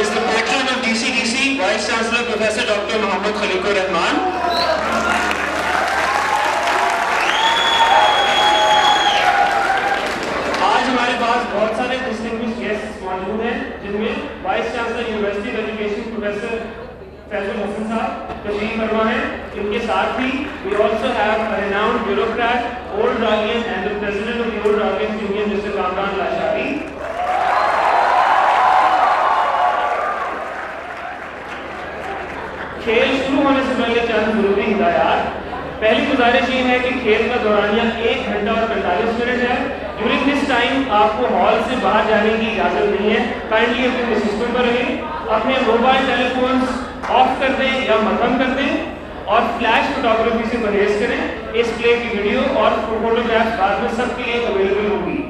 is the patron of DCDC, Vice Chancellor Professor Dr. Mohammad Khaliqur Rahman. आज हमारे पास बहुत सारे distinguished guests मौजूद हैं, जिनमें Vice Chancellor University of Education Professor Faisal Hasan साहब तशरीफ फरमा हैं. इनके साथ ही we also have a renowned bureaucrat, Old Raghian, and the President of the Old Raghian Union, Mr. Kamran Lashari. खेल शुरू होने से पहले चंद जरूरी हिदायत. पहली गुजारिश ये है कि खेल का दौरानिया 1 घंटा और 45 मिनट है. ड्यूरिंग दिस टाइम आपको हॉल से बाहर जाने की इजाजत नहीं है. काइंडली अपने सिस्टम पर रहें, अपने मोबाइल टेलीफोन्स ऑफ कर दें या मध्यम कर दें और फ्लैश फोटोग्राफी से परहेज करें. इस प्ले की वीडियो और फोटोग्राफ्स बाद में सबके लिए अवेलेबल होगी.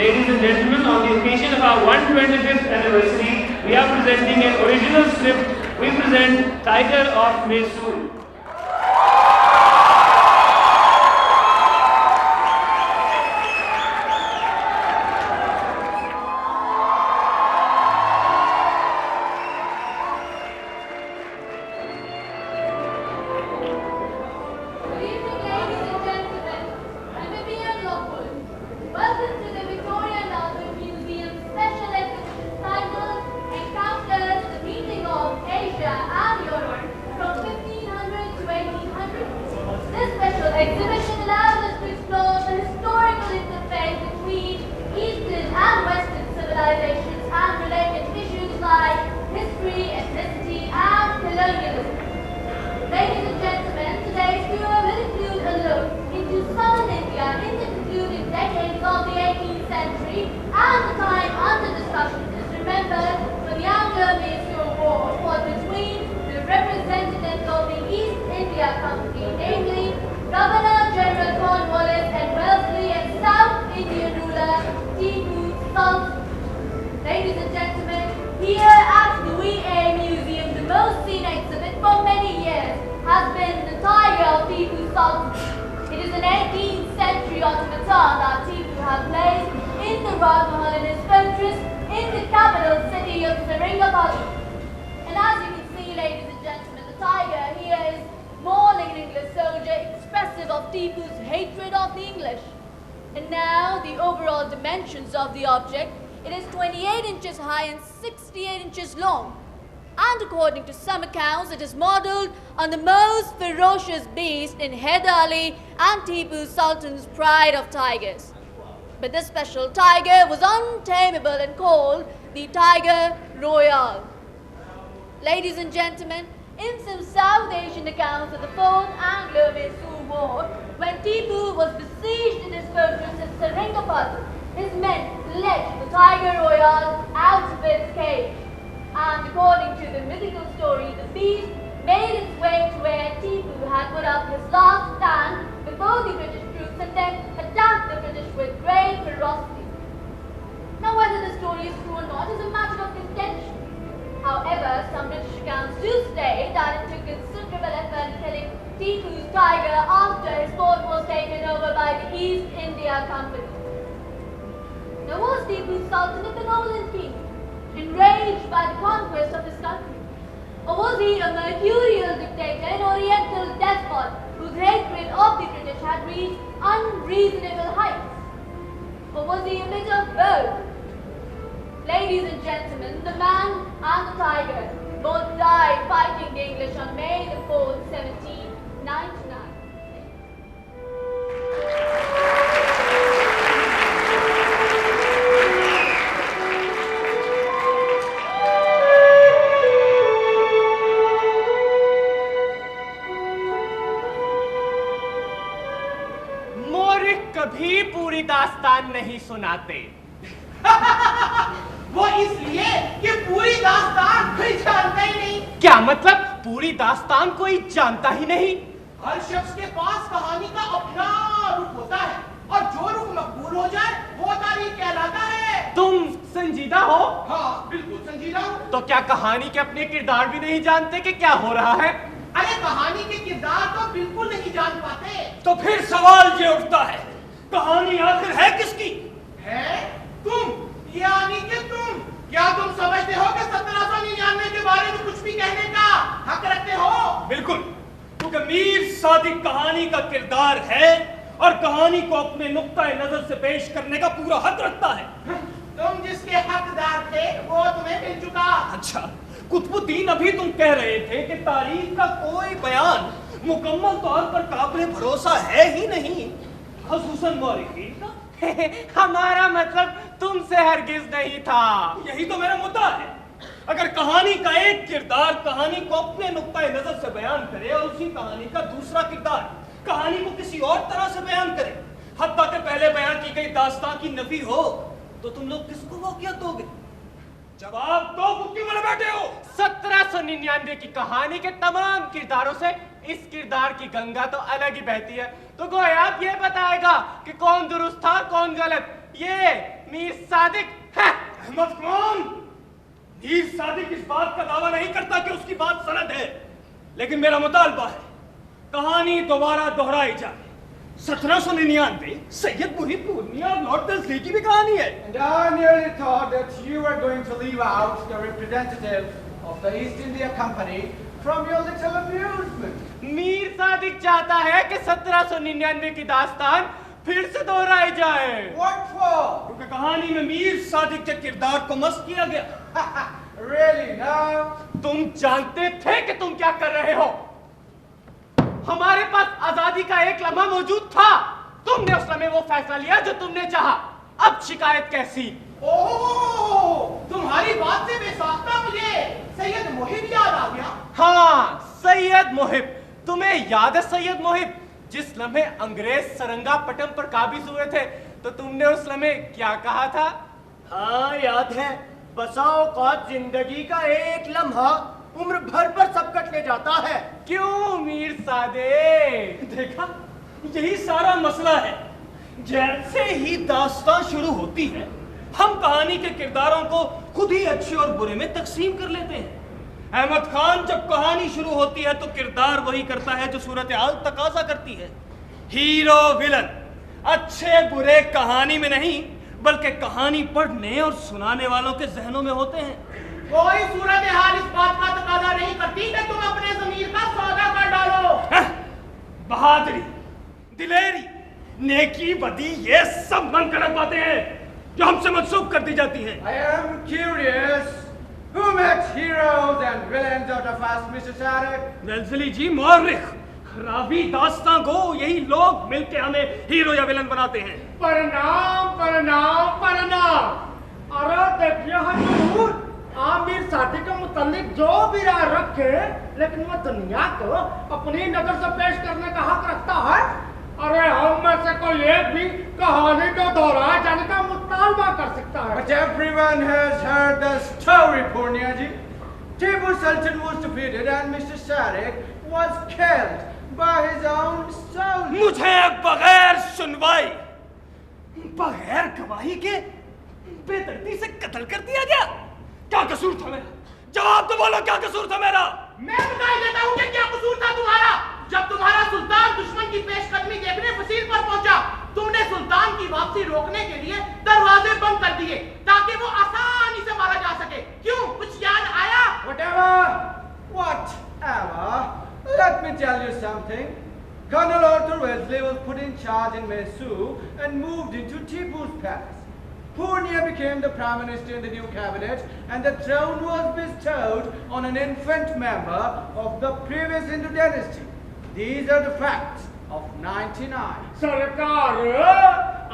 Ladies and gentlemen, on the occasion of our 125th anniversary, we are presenting an original script. We present Tiger of Mysore. Exhibition allows us to explore the historical interface between Eastern and Western civilizations and related issues like history, ethnicity, and colonialism. Ladies and gentlemen, today's tour will include a look into southern India in the concluding decades of the 18th century, and the time under discussion is remembered when the Anglo-Mysore War was between the representatives of the East India Company, namely Governor General Cornwallis and Wellesley, and South Indian ruler Tipu Sultan. Ladies and gentlemen, here at the VA Museum, the most seen exhibit for many years has been the Tiger of Tipu Sultan. It is an 18th century automaton that Tipu had placed in the Raj Mahal in his fortress in the capital city of Seringapatam. And as you can see, ladies and gentlemen, the tiger here is more like an English soldier, expressive of Tipu's hatred of the English. And now the overall dimensions of the object. It is 28 inches high and 68 inches long. And according to some accounts, it is modeled on the most ferocious beast in Hyder Ali and Tipu Sultan's pride of tigers. But this special tiger was untamable and called the Tiger Royal. Ladies and gentlemen, in some South Asian accounts of the Fourth Anglo-Mysore War, when Tipu was besieged in his fortress at Seringapatam, his men led the Tiger Royal out of its cage. And according to the mythical story, the beast made its way to where Tipu had put up his last stand before the British troops and then attacked the British with great ferocity. Now, whether the story is true or not is a matter of contention. However, some British accounts do state that it took considerable effort in killing Tipu's tiger after his fort was taken over by the East India Company. Now, was Tipu Sultan a benevolent king, enraged by the conquest of his country? Or was he a mercurial dictator, an oriental despot, whose hatred of the British had reached unreasonable heights? Or was he a bit of both? Ladies and gentlemen, the man and the tiger both died fighting the English on May the 4th, 1799. मोरिक कभी पूरी दास्तान नहीं सुनाते। वो इसलिए कि पूरी दास्तान कोई जानता ही नहीं। क्या मतलब पूरी दास्तान कोई जानता ही नहीं? हर शख्स के पास कहानी का अपना रुख होता है और जो रुख मकबूल हो जाए वो तारीख कहलाता है। तुम संजीदा हो? हाँ, बिल्कुल संजीदा हूँ। तो क्या कहानी के अपने किरदार भी नहीं जानते कि क्या हो रहा है? अरे कहानी के किरदार तो बिल्कुल नहीं जान पाते। तो फिर सवाल ये उठता है, कहानी आखिर है किसकी? है तुम, यानी कि तुम। क्या तुम समझते हो कि 1700 चूंकि मीर सादिक कहानी का किरदार है और कहानी को अपने नुक्ताए नजर से पेश करने का पूरा हक रखता है। तुम जिसके हकदार थे वो तुम्हें मिल चुका। अच्छा, कुतुबुद्दीन, अभी तुम कह रहे थे कि तारीख का कोई बयान मुकम्मल तौर पर काबिल भरोसा है ही नहीं, खुसूसन मौरिखीन का। हमारा मतलब तुमसे हरगिज नहीं था। यही तो मेरा मुद्दा है। अगर कहानी का एक किरदार कहानी को अपने नुक्ताए नजर से बयान करे और उसी कहानी का दूसरा किरदार कहानी को किसी और तरह से बयान करे, हत्ता के पहले बयान की गई दास्तां की नफी हो, तो तुम लोग किसको मौक़ियत दोगे? जवाब दो, कुत्ती वाले बैठे हो। 1799 की कहानी के तमाम किरदारों से इस किरदार की गंगा तो अलग ही बहती है, तो गोया अब ये बताएगा कि कौन दुरुस्त था कौन गलत। ये मीर सादिक है। अहमद कौन? मीर सादिक इस बात का दावा नहीं करता कि उसकी बात सनद है, लेकिन मेरा मुतालबा है कहानी दोबारा दोहराई जाए। 1799 सैयद मुहिब पूर्निया और लॉर्ड दर्जली की भी कहानी है। And I nearly thought that you were going to leave out the representative of the East India Company from your little amusement. Mir Sadiq चाहता है कि 1799 की दास्तान फिर से दोहराई जाए। What for? क्योंकि कहानी में मीर सादिक के किरदार को मस्त किया गया। Really, no? तुम जानते थे कि तुम क्या कर रहे हो। हमारे पास आजादी का एक लम्हा मौजूद था, तुमने उस लम्हे वो फैसला लिया जो तुमने चाहा। अब शिकायत कैसी? ओह, तुम्हारी बात से बेसाख्ता मुझे सैयद मुहिब याद आ गया। हाँ, सैयद मुहिब। तुम्हें याद है सैयद मुहिब, जिस लम्हे अंग्रेज सरंगापटम पर काबिज हुए थे, तो तुमने उस लम्हे क्या कहा था? हाँ याद है, बसाओ का जिंदगी का एक लम्हा उम्र भर पर सबकट ले जाता है। क्यों मीर सादिक? देखा, यही सारा मसला है। जैसे ही दास्तां शुरू होती है, हम कहानी के किरदारों को खुद ही अच्छे और बुरे में तकसीम कर लेते हैं। अहमद खान, जब कहानी शुरू होती है तो किरदार वही करता है जो सूरत हाल तकाजा करती है। हीरो विलन अच्छे बुरे कहानी में नहीं, बल्कि कहानी पढ़ने और सुनाने वालों के जहनों में होते हैं। कोई सूरत हाल इस बात का तकाजा नहीं करती कि तुम अपने ज़मीर का सौदा कर डालो। बहादुरी, दिलेरी, नेकी, बदी, ये सब मनगढ़ंत बातें हैं जो हमसे मंसूब कर दी जाती हैं। I am curious. Who makes heroes and villains out of us, Mr. Sadiq? दर्जली जी, मौरिख, रावी, दास्तां गो, यही लोग मिलके हमें हीरो या विलन बनाते हैं। प्रणाम प्रणाम प्रणाम। अरे देखिए हजूर, आमिर सादिक के मुतालिक जो भी राय रखे, लेकिन वो दुनिया को अपनी नजर से पेश करने का हक रखता है। अरे हम में से कोई एक भी कहानी को दोहराए जाने का मुतालबा कर सकता है। But everyone has heard the story, Purnia ji. Tipu Sultan was defeated and Mr. Sadiq was killed by his own soldiers. मुझे बगैर सुनवाई, बगैर गवाही के बेदर्दी से कत्ल कर दिया गया। क्या कसूर था मेरा? जवाब तो बोलो, क्या कसूर था मेरा? मैं बता देता हूँ कि क्या कसूर था तुम्हारा। जब तुम्हारा सुल्तान दुश्मन की पेशकदमी देखने फसील पर पहुंचा, तुमने सुल्तान की वापसी रोकने के लिए दरवाजे बंद कर दिए ताकि वो आसानी से मारा जा सके। क्यों, कुछ याद आया? Whatever. Let me tell you something. Colonel Arthur Wellesley was put in charge in Mysore and moved into Tipu's palace. Purnia became the prime minister in the new cabinet, and the throne was bestowed on an infant member of the previous Hindu dynasty. These are the facts of 99. सरकार,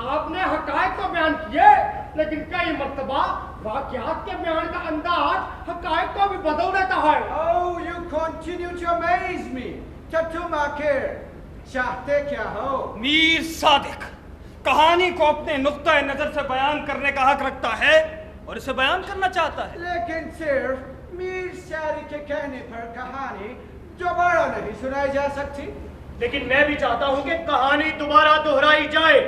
आपने हकायक तो बयान किए, लेकिन कई मर्तबा वाक़यात के बयान का अंदाज हकायक को भी बदल देता है। Oh, you continue to amaze me. क्या तुम आखिर चाहते क्या हो? मीर सादिक कहानी को अपने नुक्ता नजर से बयान करने का हक रखता है और इसे बयान करना चाहता है। लेकिन सिर्फ मीर सादिक के कहने पर कहानी दोबारा नहीं सुनाई जा सकती। लेकिन मैं भी चाहता हूँ कि कहानी दोबारा दोहराई जाए,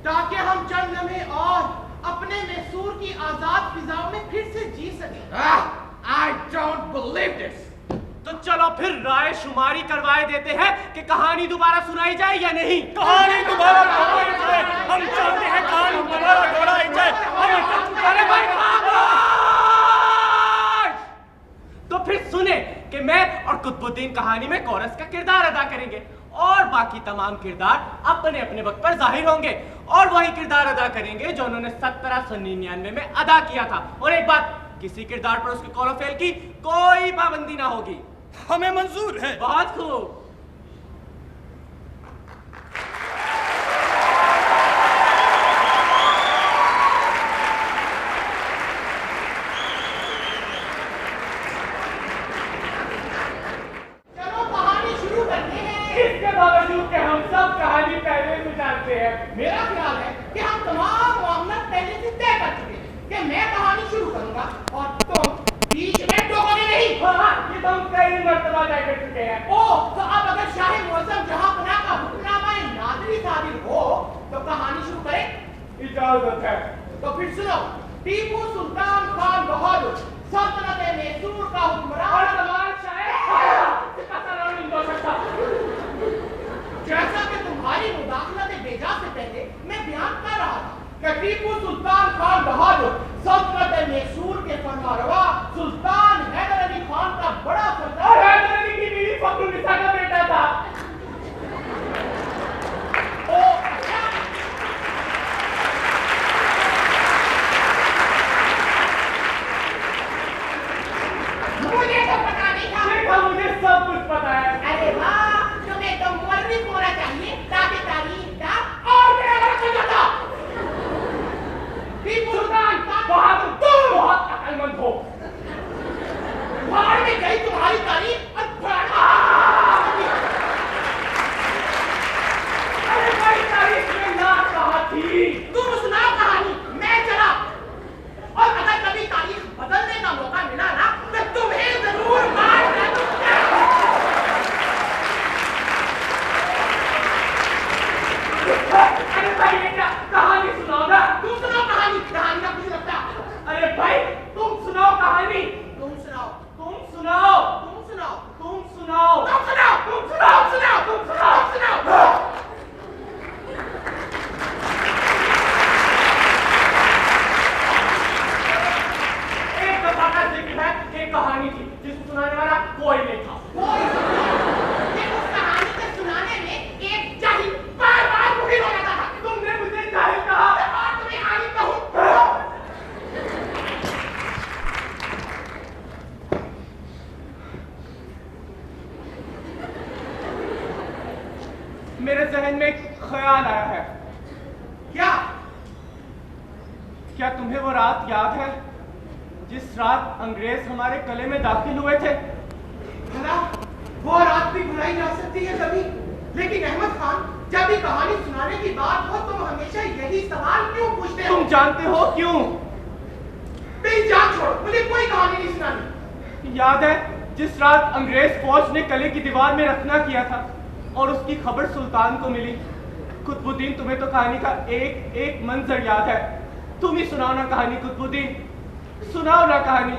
ताकि हम चंद लम्हे और अपने मैसूर की आजाद फिजाओं में फिर से जी सके। I don't believe this. तो चलो फिर राय शुमारी करवाए देते हैं कि कहानी दोबारा सुनाई जाए या नहीं। कहानी दोबारा दोहराई जाए। हम चाहते हैं कहानी दोबारा दोहराई जाए। अरे भाई, तो फिर सुने कि मैं और कुतुबुद्दीन कहानी में कोरस का किरदार अदा करेंगे और बाकी तमाम किरदार अपने अपने वक्त पर जाहिर होंगे और वही किरदार अदा करेंगे जो उन्होंने 1799 में अदा किया था। और एक बात, किसी किरदार पर उसके कौल फेल की कोई पाबंदी ना होगी। हमें मंजूर है। बहुत खूब। इसके बावजूद कि हम सब कहानी पहले से जानते हैं, मेरा ख्याल है कि हम तमाम मामला पहले से तय कर चुके हैं कि मैं कहानी शुरू करूंगा और तुम बीच में टोकोगे नहीं। हाँ, ये तो हम कई मर्तबा तय कर चुके हैं। ओह, तो अब अगर शाह मुअज़्ज़म जहांपनाह का हुक्मनामा नाज़िरी सादिर हो तो कहानी शुरू करें? इजाजत है। तो फिर सुनो, टीपू सुल्तान खान बहादुर सल्तनत मैसूर का हुक्मरान जैसा कि तुम्हारी मुदाखलत बेजा से पहले मैं बयान कर रहा था कि टीपू सुल्तान खान बहादुर सल्तनत मैसूर के फरमारवा सुल्तान हैदर अली खान का बड़ा सरदार, हैदर अली की बीवी फखरुन्निसा का बेटा था। मुझे तो पता नहीं था। देखा, मुझे सब कुछ पता है। अरे वाह, तुम्हें तो मुअर्रिख होना चाहिए ताकि तारीख का और मेरा गलत हो जाता। टीपू सुल्तान बहादुर तुम बहुत अक्लमंद हो। भाड़ में गई तुम्हारी तारीख और अरे भाई, तारीख में ना कहा थी। तुम सुनाओ कहानी, मैं चला। और अगर कभी तारीख बदलने का मौका मिला ना तो तुम्हें जरूर मार दूंगा। अरे भाई, बेटा कहानी सुनाओ ना। तुम सुनाओ कहानी, कहानी का कुछ लगता। अरे भाई, तुम सुनाओ कहानी। तुम सुनाओ, तुम सुनाओ, तुम सुनाओ, तुम सुनाओ, तुम सुनाओ, तुम सुनाओ, सुनाओ, तुम सुनाओ, सुनाओ। एक दफा का जिक्र है कि कहानी थी जिसको सुनाने वाला कोई नहीं था। उस कहानी को सुनाने में एक जाहिल बार-बार मुखी हो जाता था। तुमने मुझे जाहिल कहा और तुम्हें आलिम कहूं। मेरे जहन में एक ख्याल आया है। क्या तुम्हें वो रात याद है जिस रात अंग्रेज हमारे गले में दाखिल हुए थे? भला वो रात भी भुलाई जा सकती है कभी, लेकिन अहमद खान, जब भी कहानी सुनाने की बात हो तुम हमेशा यही सवाल क्यों पूछते हो? तुम जानते हो क्यों? मेरी जान छोड़ो, मुझे कोई कहानी नहीं सुनानी। याद है जिस रात अंग्रेज फौज ने किले की दीवार में रखना किया था और उसकी खबर सुल्तान को मिली? कुतुबुद्दीन, तुम्हें तो कहानी का एक एक मंजर याद है। तुम ही सुनाओ ना कहानी कुतुबुद्दीन, सुनाओ ना कहानी।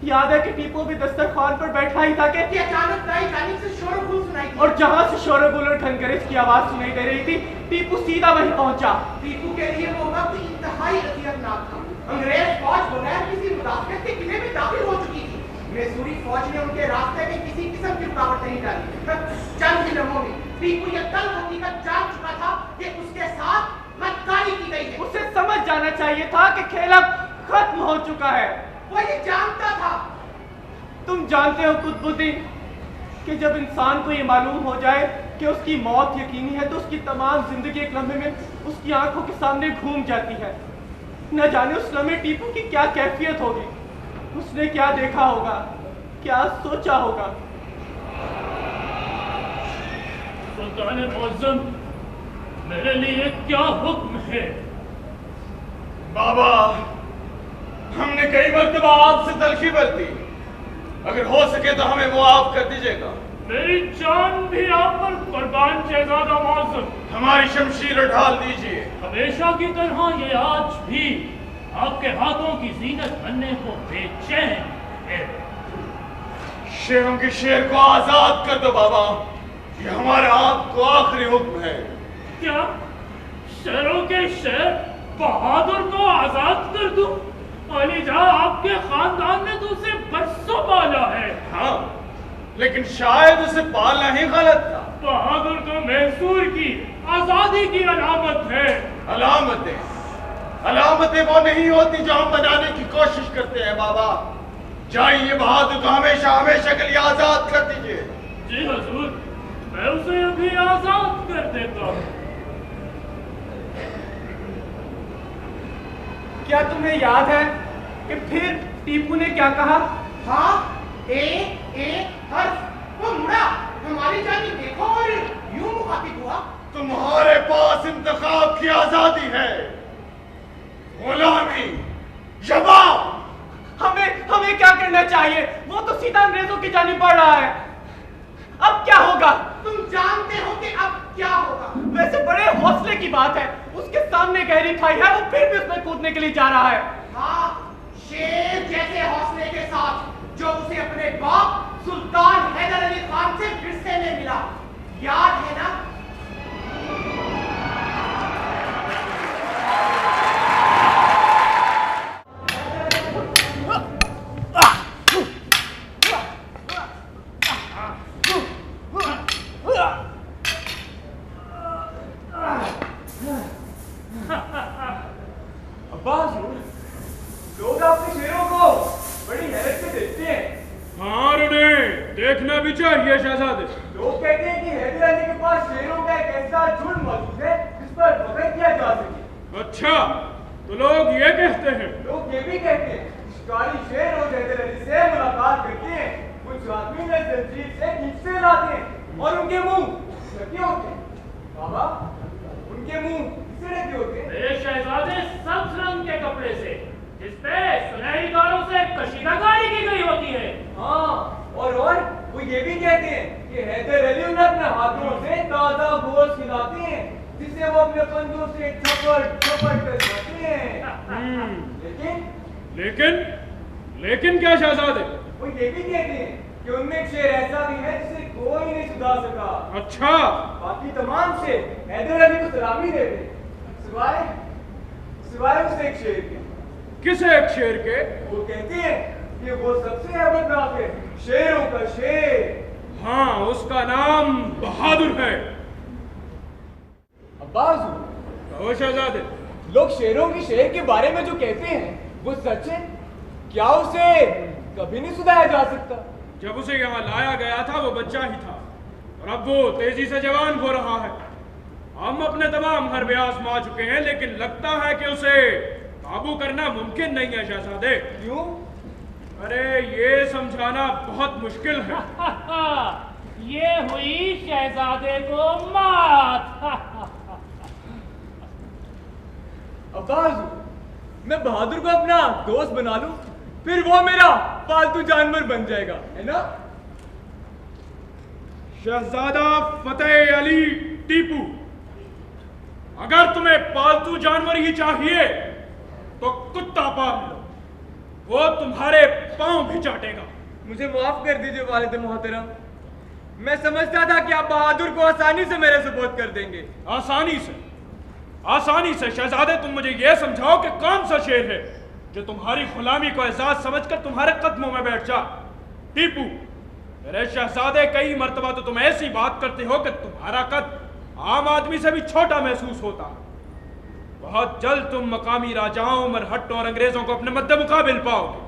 याद है कि टीपू भी दस्तरखान पर बैठा ही था कि अचानक जानिब से शोर-गुल सुनाई दी और जहां से शोर-गुल और घनघरेज की आवाज सुनाई दे रही थी, टीपू सीधा वहीं पहुंचा। टीपू के लिए वो वक्त इंतहाई अजियतनाक था। अंग्रेज फौज बगैर किसी मुदाखलत के किले में दाखिल हो चुकी थी। मैसूरी फौज ने उनके रास्ते में किसी किस्म की रुकावट नहीं डाली। चंद ही लम्हों में टीपू यह तल्ख हकीकत जान चुका था कि उसके साथ बदकारी की गई है। उसे समझ जाना चाहिए था कि खेल अब खत्म हो चुका है। वो ये जानता था। तुम जानते हो कुतुबुद्दीन कि जब इंसान को ये मालूम हो जाए कि उसकी मौत यकीनी है तो उसकी तमाम जिंदगी एक लम्हे में उसकी आंखों के सामने घूम जाती है। न जाने उस लम्हे टीपू की क्या कैफियत होगी, उसने क्या देखा होगा, क्या सोचा होगा। सुल्तान मुअज़्ज़म, मेरे लिए क्या हुक्म है? बाबा, हमने कई मर्तबा आपसे तलखी बरती, अगर हो सके तो हमें मुआफ कर दीजिएगा। मेरी जान भी आप पर कुर्बान शहजादा मुअज़्ज़म। हमारी शमशीर ढाल दीजिए। हमेशा की तरह ये आज भी आपके हाथों की जीनत बनने को बेचैन है। शेरों के शेर को आजाद कर दो बाबा, ये हमारा आपको आखिरी हुक्म है। क्या शेरों के शेर बहादुर को आजाद कर दूं? अलीजा, आपके खानदान ने तो उसे बरसों पाला है। हाँ, लेकिन शायद उसे पालना ही गलत था। बहादुर तो मैसूर की आजादी की अलामत है। अलामतें वो नहीं होती जो हम बनाने की कोशिश करते हैं बाबा। जाइए बहादुर को हमेशा हमेशा के लिए आजाद कर दीजिए। जी हजूर, मैं उसे अभी आजाद कर देता हूँ। क्या तुम्हें याद है कि फिर टीपू ने क्या कहा? हाँ, एक हर्फ वो मुड़ा, हमारी जानी देखो और यूं मुखातिब हुआ। तुम्हारे पास इंतखाब की आजादी है, गुलामी, जवाब। हमें क्या करना चाहिए? वो तो सीधा अंग्रेजों की जानिब बढ़ रहा है। अब क्या होगा? तुम जानते हो कि अब क्या होगा? वैसे बड़े हौसले की बात है, उसके सामने गहरी खाई है, वो फिर भी उसमें कूदने के लिए जा रहा है। हाँ, शेर जैसे हौसले के साथ जो उसे अपने बाप सुल्तान हैदर अली खान से विरसे में मिला, याद है ना? लोग आपके शेरों को बड़ी हैरत से देखते हैं। हाँ, उन्हें देखना भी चाहिए शहजादे। लोग कहते हैं कि हैदर अली के पास शेरों का एक ऐसा झुंड मौजूद है जिस पर फख्र किया जा सके। अच्छा, तो लोग ये कहते हैं। लोग ये भी कहते हैं शिकारी शेर और हैदर अली से मुलाकात करते हैं, कुछ आदमी में जंजीर से खींचते लाते हैं और उनके मुंह ढके होते हैं। बाबा, उनके मुंह किससे ढके होते हैं? ये शहजादे सब्ज रंग के कपड़े से, जिसपे सुनहरी तारों से कशीदाकारी की गई होती है। हाँ, और वो ये भी कहते हैं कि हैदर अली उन्हें अपने हाथों से ताजा गोश्त खिलाते हैं, जिसे वो अपने पंजों से छपट कर खाते हैं। लेकिन क्या शहजादे? वो ये भी कहते हैं कि उनमें एक शेर ऐसा भी है जिसे कोई नहीं सुधार सका। अच्छा, बाकी तमाम शेर हैदर अली को सलामी देते हैं, सिवाय उस एक शेर के। किस एक शेर के? वो कहते हैं कि वो सबसे हैबतनाक है, शेरों का शेर। हाँ, उसका नाम बहादुर है। अब्बास, कहो शहजादे। लोग शेरों की शेर के बारे में जो कहते हैं वो सच है? क्या उसे कभी नहीं सुधारा जा सकता? जब उसे यहाँ लाया गया था वो बच्चा ही था, और अब वो तेजी से जवान हो रहा है। हम अपने तमाम हरबे आजमा चुके हैं, लेकिन लगता है कि उसे काबू करना मुमकिन नहीं है शहजादे। क्यों? अरे ये समझाना बहुत मुश्किल है। ये हुई शहजादे को मात। अब्बास, मैं बहादुर को अपना दोस्त बना लूं, फिर वो मेरा पालतू जानवर बन जाएगा, है ना? शहजादा फतेह अली टीपू, अगर तुम्हें पालतू जानवर ही चाहिए तो कुत्ता पाल लो, वो तुम्हारे पांव भी चाटेगा। मुझे माफ कर दीजिए वालिद मोहतरम, मैं समझता था कि आप बहादुर को आसानी से मेरे सुपुर्द कर देंगे। आसानी से शहजादे, तुम मुझे यह समझाओ कि कौन सा शेर है जो तुम्हारी गुलामी को एजाज समझकर तुम्हारे कदमों में बैठ जा। टीपू, मेरे शहजादे, कई मर्तबा तो तुम ऐसी बात करते हो कि तुम्हारा कद आम आदमी से भी छोटा महसूस होता। बहुत जल्द तुम मकामी राजाओं, मरहट्टों और अंग्रेजों को अपने मद्दे मुकाबिल पाओगे।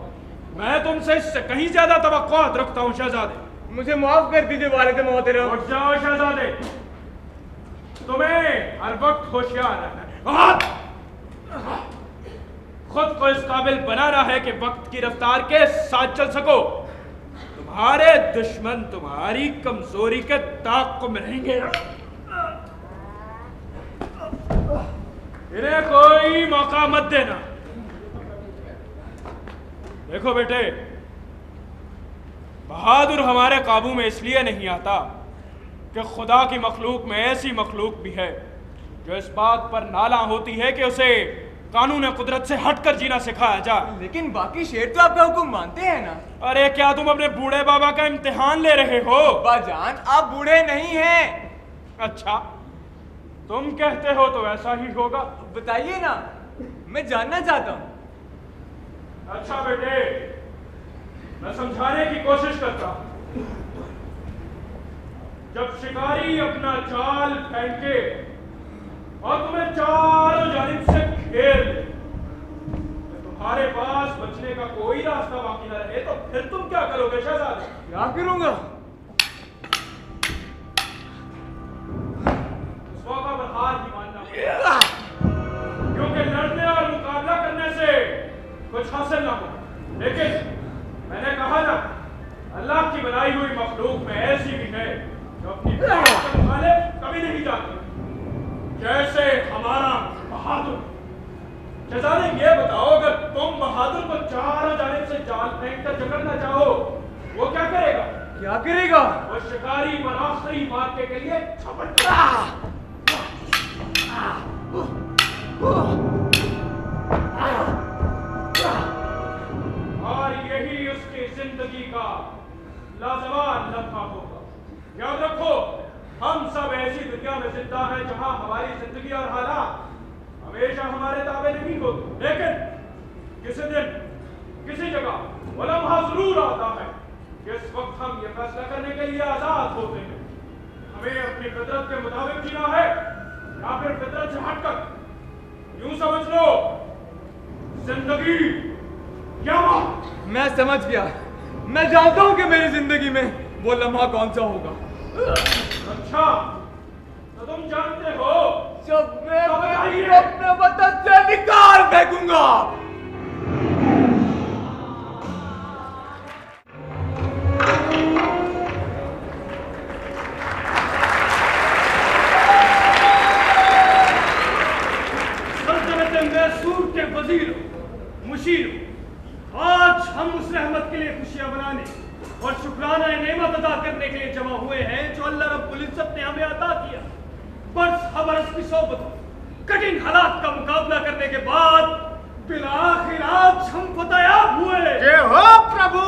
मैं तुमसे इससे कहीं ज्यादा तवक्कुआत रखता हूं शहजादे। मुझे माफ कर दीजिए वालिद मोहतरम। उठ जाओ शहजादे, तुम्हें हर वक्त होशियार रहना है। खुद को इस काबिल बनाना है कि वक्त की रफ्तार के साथ चल सको। तुम्हारे दुश्मन तुम्हारी कमजोरी के ताक़ुब रहेंगे। इन्हें कोई मौका मत देना। देखो बेटे, बहादुर हमारे काबू में इसलिए नहीं आता कि खुदा की मखलूक में ऐसी मखलूक भी है जो इस बात पर नाला होती है कि उसे कानून कुदरत से हटकर जीना सिखाया जाए। लेकिन बाकी शेर तो आपका हुक्म मानते हैं ना? अरे क्या तुम अपने बूढ़े बाबा का इम्तिहान ले रहे हो? अब्बा जान, आप बूढ़े नहीं हैं। अच्छा, तुम कहते हो तो ऐसा ही होगा। बताइए ना, मैं जानना चाहता हूं। अच्छा बेटे, मैं समझाने की कोशिश करता हूं। जब शिकारी अपना जाल फेंके और तुम्हें चारों जानिब से घेर ले, तो तुम्हारे पास बचने का कोई रास्ता बाकी न रहे, तो फिर तुम क्या करोगे शहजादे? क्या करूंगा? उस मौका पर हार ही मानना पड़ेगा, क्योंकि लड़ने और मुकाबला करने से कुछ हासिल ना हो। लेकिन मैंने कहा ना, अल्लाह की बनाई हुई मखलूक में ऐसी भी है जो अपनी मुखालिफ कभी नहीं जाती, जैसे हमारा बहादुर। शहजादे ये बताओ, अगर तुम बहादुर को चारों जानिब से जाल फेंक कर जकड़ना चाहो, वो क्या करेगा? क्या करेगा? वो शिकारी पर आखिरी मार्के के लिए झपट और यही उसकी जिंदगी का लाजवाब लम्हा होगा। याद रखो, हम सब ऐसी दुनिया में जिंदा हैं जहां हमारी जिंदगी और हालात हमेशा हमारे ताबे नहीं होते, लेकिन किसी दिन किसी जगह वो लम्हा जरूर आता है जिस वक्त हम ये फैसला करने के लिए आजाद होते हैं, हमें अपनी फितरत के मुताबिक जीना है या फिर फितरत से हटकर। यूं समझ लो, जिंदगी क्या मौत। मैं समझ गया। मैं जानता हूं कि मेरी जिंदगी में वो लम्हा कौन सा होगा। अच्छा, तो तुम जानते हो? जब मैं अपने वतन से निकाल फेंकूंगा। सल्तनत मैसूर के वजीरों, मुशीरों, आज हम उस रहमत के लिए खुशियां मनाने और शुक्राना नेमत अदा करने के लिए जमा हुए हैं जो अल्लाह रब्बुल इज्जत ने हमें अता किया। बरस हबरस की सोबतों, कठिन हालात का मुकाबला करने के बाद बिलाखिर आज हम फतयाब हुए। जय हो प्रभु।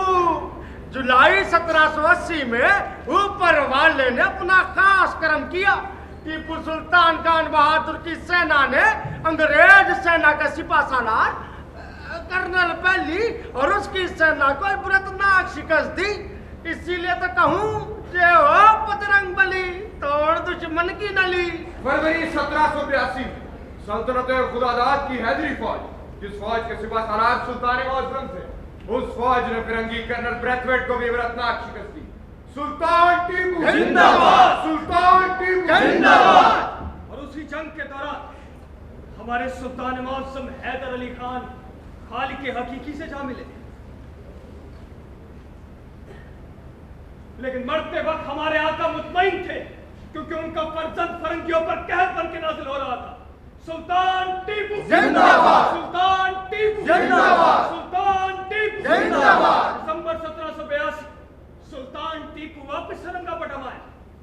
जुलाई 1780 में ऊपर वाले ने अपना खास करम किया। टीपू सुल्तान खान बहादुर की सेना ने अंग्रेज सेना का सिपा सालार कर्नल पैली और उसकी सेना को इबरतनाक शिकस्त दी। इसीलिए तो कहूँ जय हो बजरंग बली, तोड़ दुश्मन की नली। फरवरी 1782 में सल्तनत खुदादाद की हैदरी फौज, जिस फौज के सिपा सालार सुल्तान मौजम थे, उस फौज ने फिरंगी कर्नल ब्रैथवेट को भी इबरतनाक शिकस्त दी। सुल्तान टीपू जिंदाबाद, सुल्तान टीपू जिंदाबाद। और उसी जंग के दौरान हमारे सुल्तान मौसम हैदर अली खान खालिक के हकीकी से जा मिले, लेकिन मरते वक्त हमारे आका मुतमईन थे, क्योंकि उनका फर्जंद फरंगियों पर कहर बन के नाजिल हो रहा था। सुल्तान टीपू जिंदाबाद, सुल्तान टीपू जिंदाबाद, सुल्तान टीपू जिंदाबाद। दिसंबर 1782 सुल्तान टीपू वापस सरंगा पटवाए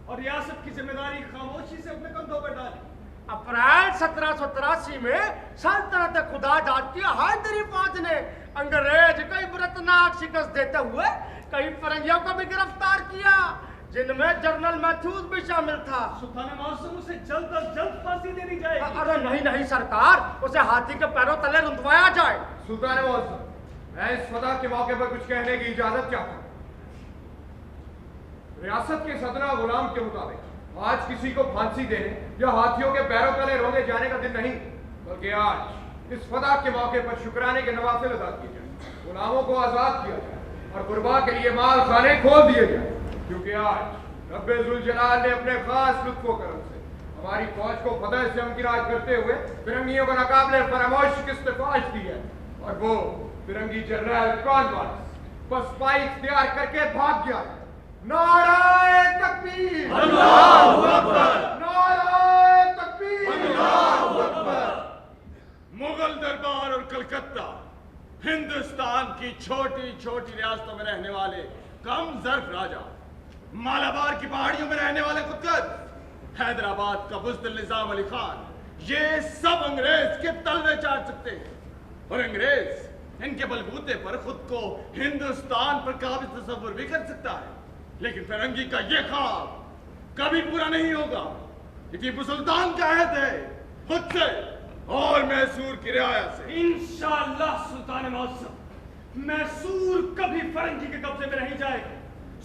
और रियासत की जिम्मेदारी खामोशी से अपने कंधों पर डाली। अप्रैल 1783 में सल्तनत खुदादाद की हैदरी फौज ने अंग्रेज को इबरतनाक शिकस्त देते हुए कई फरंगियों को भी गिरफ्तार किया, जिनमें जनरल मैथ्यूज भी शामिल था। सुल्तान मौसम उसे जल्द अज जल्द फांसी देनी जाएगी। अरे नहीं नहीं सरकार, उसे हाथी के पैरों तले रुंधवाया जाए। सुल्तान मौजम, मैं इस फतह के मौके पर कुछ कहने की इजाजत चाहता हूँ। रियासत के सदना गुलाम के मुताबिक आज किसी को फांसी देने या हाथियों के पैरों तले रोंदे जाने का दिन नहीं, बल्कि आज इस फतह के मौके पर शुक्राने के नवाफिल अदा किए जाए, गुलामों को आजाद किया जाए और गुरबा के लिए माल खाने खोल दिए जाए, क्योंकि आज रब्बे जुल जलाल ने अपने खास लुत्फ व करम से हमारी फौज को फतह से हमकिराज करते हुए फिरंगियों को नाकाबिले फरामोश शिकस्त फाश दी है। और वो फिरंगी जनरल कॉर्नवालिस बस पाई इख्तियार करके भाग गया है। नाराए तकबीर, अल्लाहू अकबर, नाराए तकबीर, अल्लाहू अकबर। मुगल दरबार और कलकत्ता, हिंदुस्तान की छोटी छोटी रियासतों में रहने वाले कम ज़र्फ राजा, मालाबार की पहाड़ियों में रहने वाले खुदगर्ज, हैदराबाद का बुज़दिल निजाम अली खान, ये सब अंग्रेज के तलवे चाट सकते हैं। और अंग्रेज इनके बलबूते पर खुद को हिंदुस्तान पर काबिज तस्वुर भी कर सकता है, लेकिन फिरंगी का ये ख्वाब कभी पूरा नहीं होगा। टीपू सुल्तान का अहद है खुद से और मैसूर की रियाया से। इंशाअल्लाह सुल्तान मौसम, मैसूर कभी फरंगी के कब्जे में नहीं जाएगा।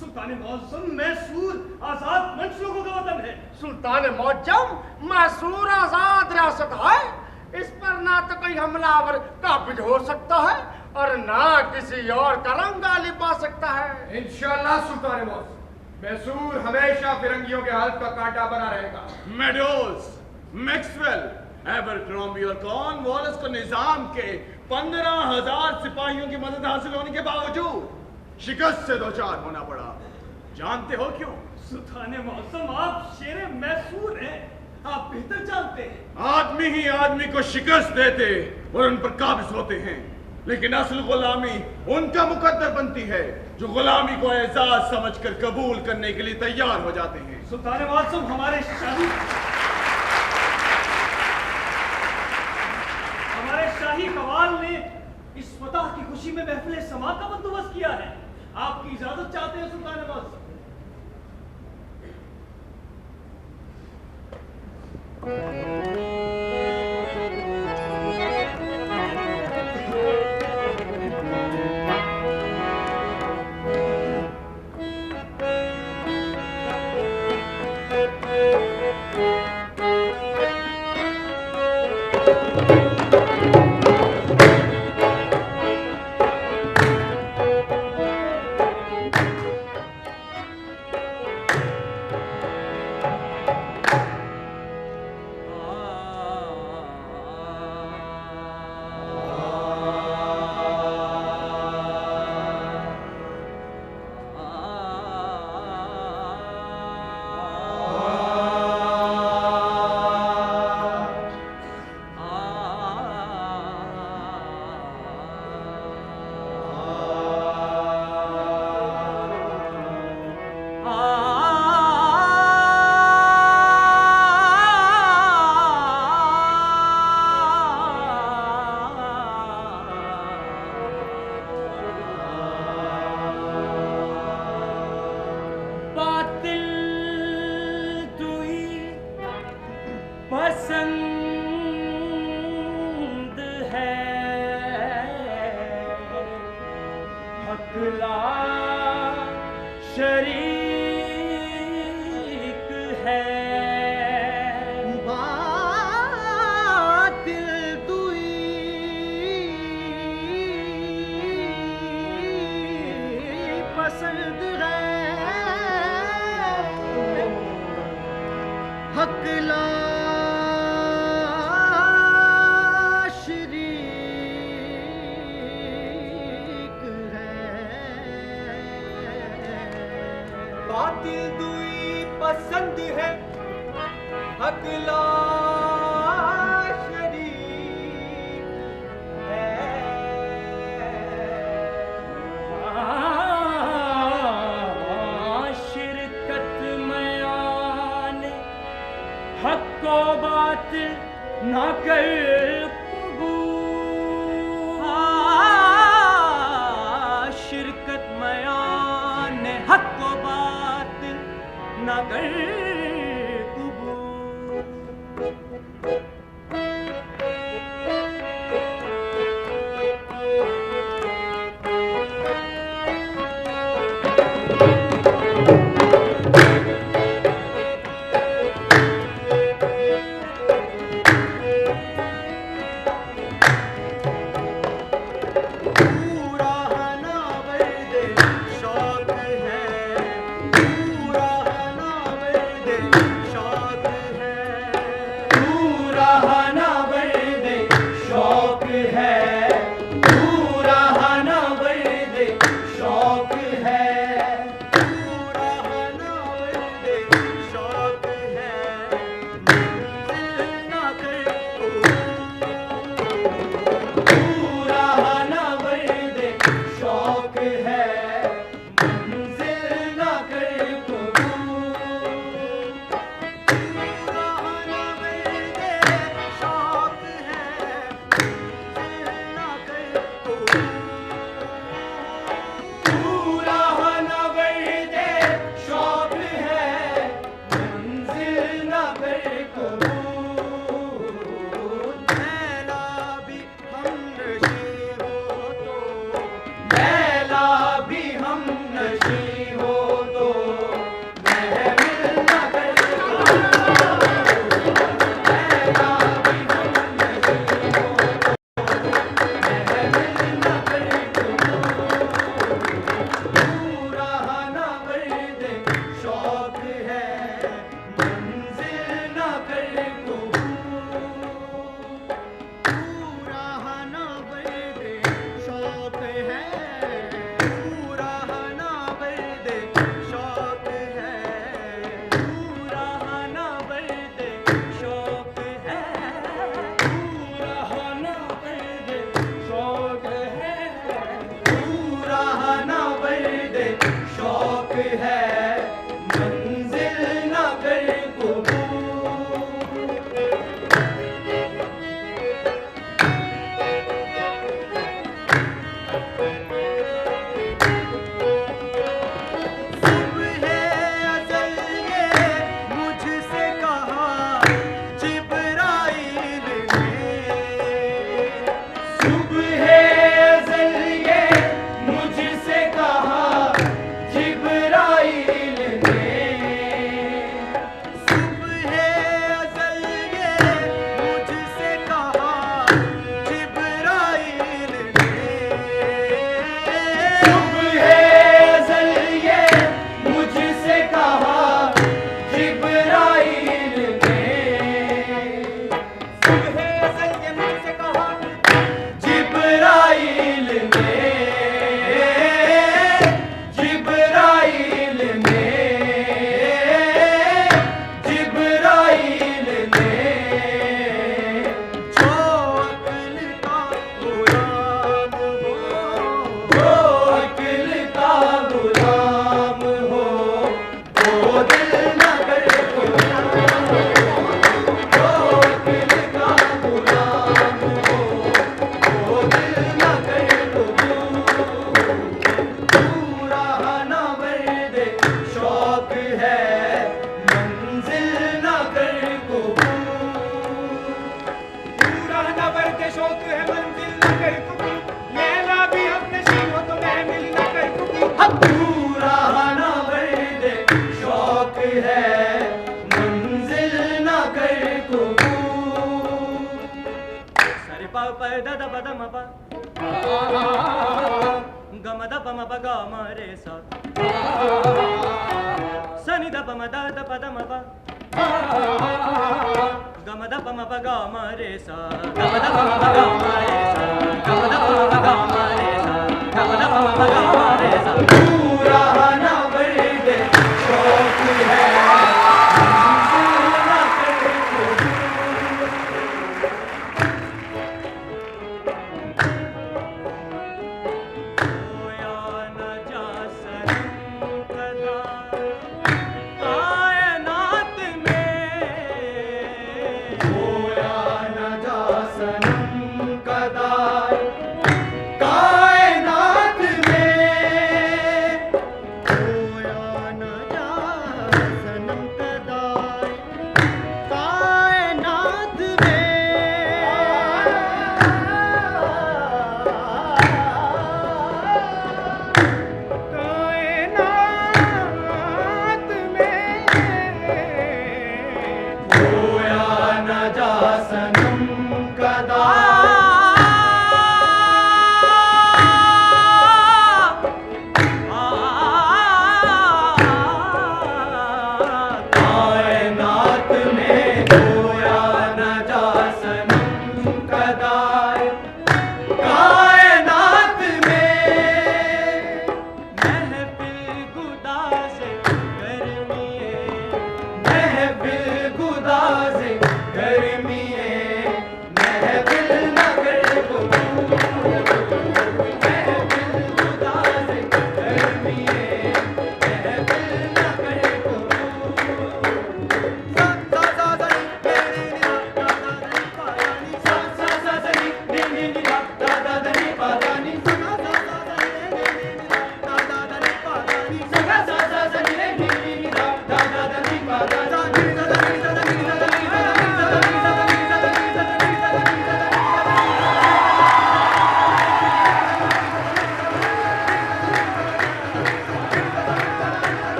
सुल्तान मौजम मैसूर आजाद मंच लोगों का वतन है। सुल्तान मौजम मैसूर आजाद रियासत है। इस पर ना तो कोई हमलावर काबिज हो सकता है और ना किसी और का रंग गालिब पा सकता है। इंशाअल्लाह सुल्तान मौजम, मैसूर हमेशा फिरंगियों के हाथ का कांटा बना रहेगा। मेडोज, मैक्सवेल, एबरक्रॉम्बी और कॉर्नवालिस को निजाम के 15,000 सिपाहियों की मदद हासिल होने के बावजूद शिकस्त से दो चार होना पड़ा। जानते हो क्यों? सुल्तान मौसम, आप शेरे मैसूर हैं, आप बेहतर जानते हैं। आदमी ही आदमी को शिकस्त देते और उन पर काबिज होते हैं, लेकिन असल गुलामी उनका मुकद्दर बनती है जो गुलामी को एजाज समझकर कबूल करने के लिए तैयार हो जाते हैं। सुल्तान मौसम, हमारे शाही कवाल ने इस फतह की खुशी में महफिल समा का बंदोबस्त किया है। आपकी इजाजत चाहते हैं सुल्तान मौसम।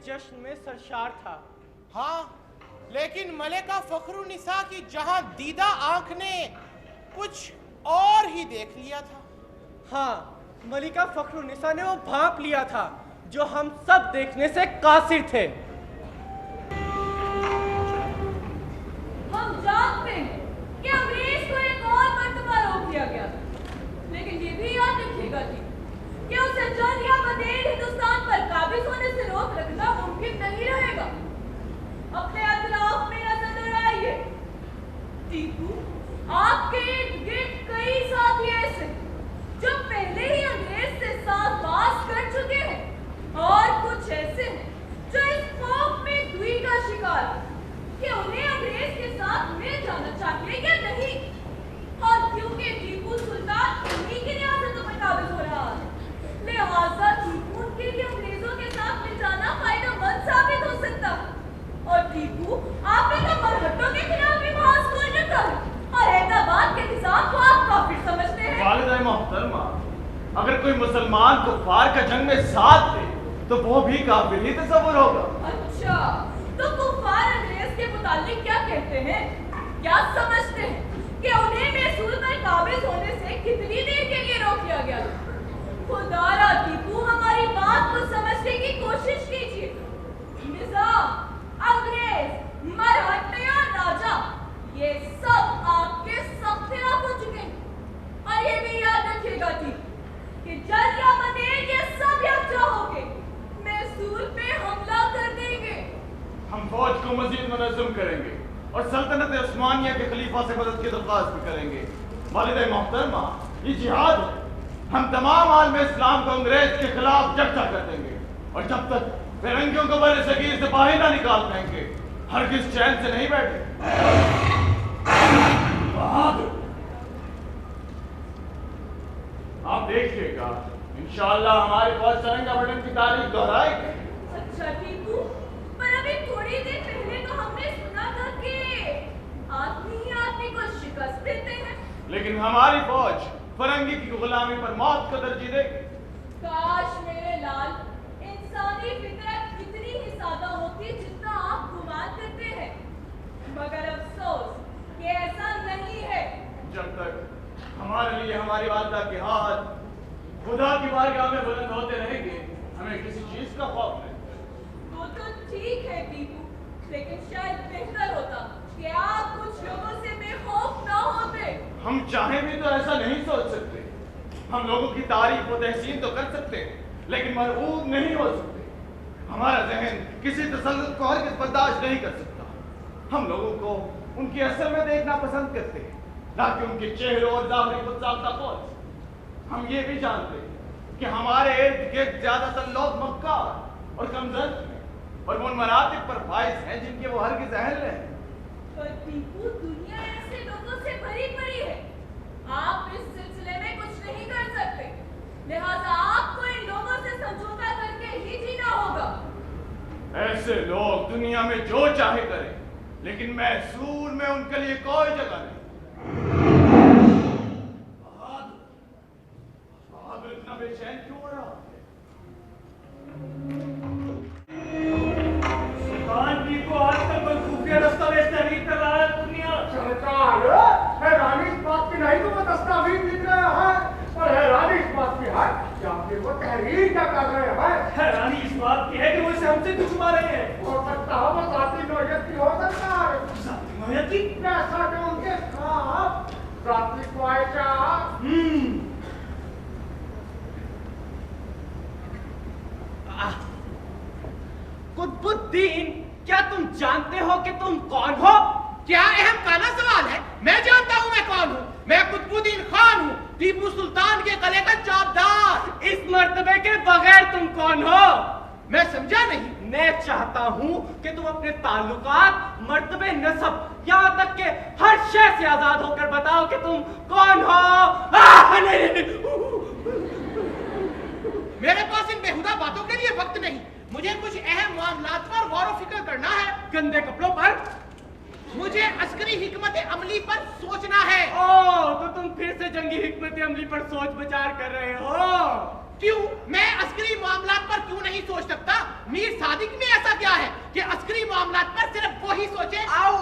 जश्न में सरशार था। हाँ, लेकिन मलिका फखरुन्निसा की जहां दीदा आंख ने कुछ और ही देख लिया था। हाँ, मलिका फखरुन्निसा ने वो भांप लिया था जो हम सब देखने से कासिर थे। हम जानते हैं कि अंग्रेज को एक और मर्तबा रोक दिया गया था, लेकिन ये भी याद रखिएगा कि उसे जंग या बदेर हिंदुस्तान पर काबिज होने से रोक रखना मुमकिन नहीं रहेगा। अपने अतराफ में नजर दौड़ाइए। टीपू, आपके इर्द गिर्द कई साथी ऐसे जो पहले ही अंग्रेज से साथ कर चुके हैं और कुछ ऐसे हैं जो इस खौफ में दुई का शिकार है कि उन्हें अंग्रेज के साथ मिल जाना चाहिए या नहीं। और क्योंकि टीपू सुल्तान उन्हीं की रियासतों पर काबिज हो रहा है, लिहाजा टीपू के लिए अंग्रेजों के साथ मिल जाना फायदेमंद साबित हो सकता है। और टीपू, आपने तो मरहट्टों के खिलाफ भी बहस खोल रखा है और हैदराबाद के निजाम को आप काफिर समझते हैं। वालिदा मोहतरमा, अगर कोई मुसलमान कुफार का जंग में साथ दे तो वो भी काफिर ही तस्वुर होगा। अच्छा, तो कुफार अंग्रेज के मुतालिक क्या कहते हैं? क्या समझते हैं कि उन्हें मैसूर पर काबिज होने से कितनी देर के लिए रोक दिया गया? खुदारा टीपू, हमारी बात को समझने की कोशिश कीजिए। निजाम, अंग्रेज, मरहट्टे और राजा, ये सब आपके सब खिलाफ हो चुके हैं। और ये भी याद रखिएगा कि जल या बनेर ये सब यकजा होके मैसूर पे हमला कर देंगे। हम फौज को मजीद मुनज़्ज़म करेंगे और सल्तनत उस्मानिया के खलीफा से मदद की दरख्वास्त भी करेंगे। वालिदा मोहतरमा, ये जिहाद है। हम तमाम आलम इस्लाम को अंग्रेज के खिलाफ जख्ता कर देंगे और जब तक फिरंगियों को बड़े सगीर से बाहर ना निकाल पाएंगे हरगिज़ चैन से नहीं बैठे। आप देखिएगा, इंशाअल्लाह हमारी फौज सरंगा बटन की तारीख दोहराएगी। अच्छा टीपू, पर अभी थोड़ी देर पहले तो हमने सुना था कि आदमी ही आदमी को शिकस्त देते हैं। लेकिन हमारी फौज फरंगी की गुलामी पर मौत को तरजीह देगी। काश मेरे लाल, इंसानी फितरत इतनी ही सादा होती जितना आप गुमान करते हैं, मगर अफसोस कि ऐसा नहीं है। जब तक हमारे लिए हमारी वालिदा के हाथ खुदा की बारगाह में बुलंद होते रहेंगे, हमें किसी चीज का खौफ नहीं। तो ठीक है टीपू, लेकिन शायद बेहतर होता कि आप कुछ लोगों से बेखौफ ना होते। हम चाहें भी तो ऐसा नहीं सोच सकते। हम लोगों की तारीफ व तहसीन तो कर सकते हैं, लेकिन मरऊब नहीं हो सकते। हमारा जहन किसी तसल्लुत को हरगिज़ बर्दाश्त नहीं कर सकता। हम लोगों को उनकी असल में देखना पसंद करते हैं, ना कि उनके चेहरों और ज़ाहिरी खुदसाख्ता कौल। हम ये भी जानते हैं कि हमारे इर्द गिर्द ज्यादातर लोग मक्कार और कमजोर और उन मरातिब पर फाइज हैं जिनके वो हरगिज़ अहल हैं। पर टीपू, दुनिया ऐसे लोगों से भरी पड़ी है, आप इस सिलसिले में कुछ नहीं कर सकते। लिहाजा आपको इन लोगों से समझौता करके ही जीना होगा। ऐसे लोग दुनिया में जो चाहे करें, लेकिन मैसूर में उनके लिए कोई जगह नहीं। बहादुर इतना बेचैन क्यों हो रहा है? सुल्तान जी को आजकल कोई खुफिया दस्तावेज तहरीर कर रहा है दुनिया। सरकार, हैरानी इस बात की नहीं तो वो दस्तावेज लिख रहे हैं, और हैरानी इस बात की है कि आखिर वो तहरीर क्या कर रहे हैं। हैरानी इस बात की है कि वो इसे हमसे क्यों छुपा रहे हैं। हो सकता है वो जाती नौयत की हो सकता है। जाती नौयत की? जैसा कि उनके साथ जाती ख्वाहिशा। कुतुबुद्दीन, क्या तुम जानते हो कि तुम कौन हो? क्या अहम काना सवाल है? मैं जानता हूँ मैं कौन हूँ। मैं कुतुबुद्दीन खान हूँ, टीपू सुल्तान के गले का चौबदार। इस मर्तबे के बगैर तुम कौन हो? मैं समझा नहीं। मैं चाहता हूँ कि तुम अपने ताल्लुकात, मर्तबे, नसब, यहाँ तक के हर शय से आजाद होकर बताओ कि तुम कौन हो। मेरे पास इन बेहुदा बातों के लिए वक्त नहीं। मुझे कुछ अहम मामलात पर गौर व फिक्र करना है। गंदे कपड़ों पर? मुझे अस्करी हिकमत अमली पर सोचना है। ओह, तो तुम फिर से जंगी हिकमत अमली पर सोच विचार कर रहे हो? क्यों? मैं अस्करी मामलात पर क्यों नहीं सोच सकता? मीर सादिक में ऐसा क्या है कि अस्करी मामलात पर सिर्फ वो ही सोचे? आओ,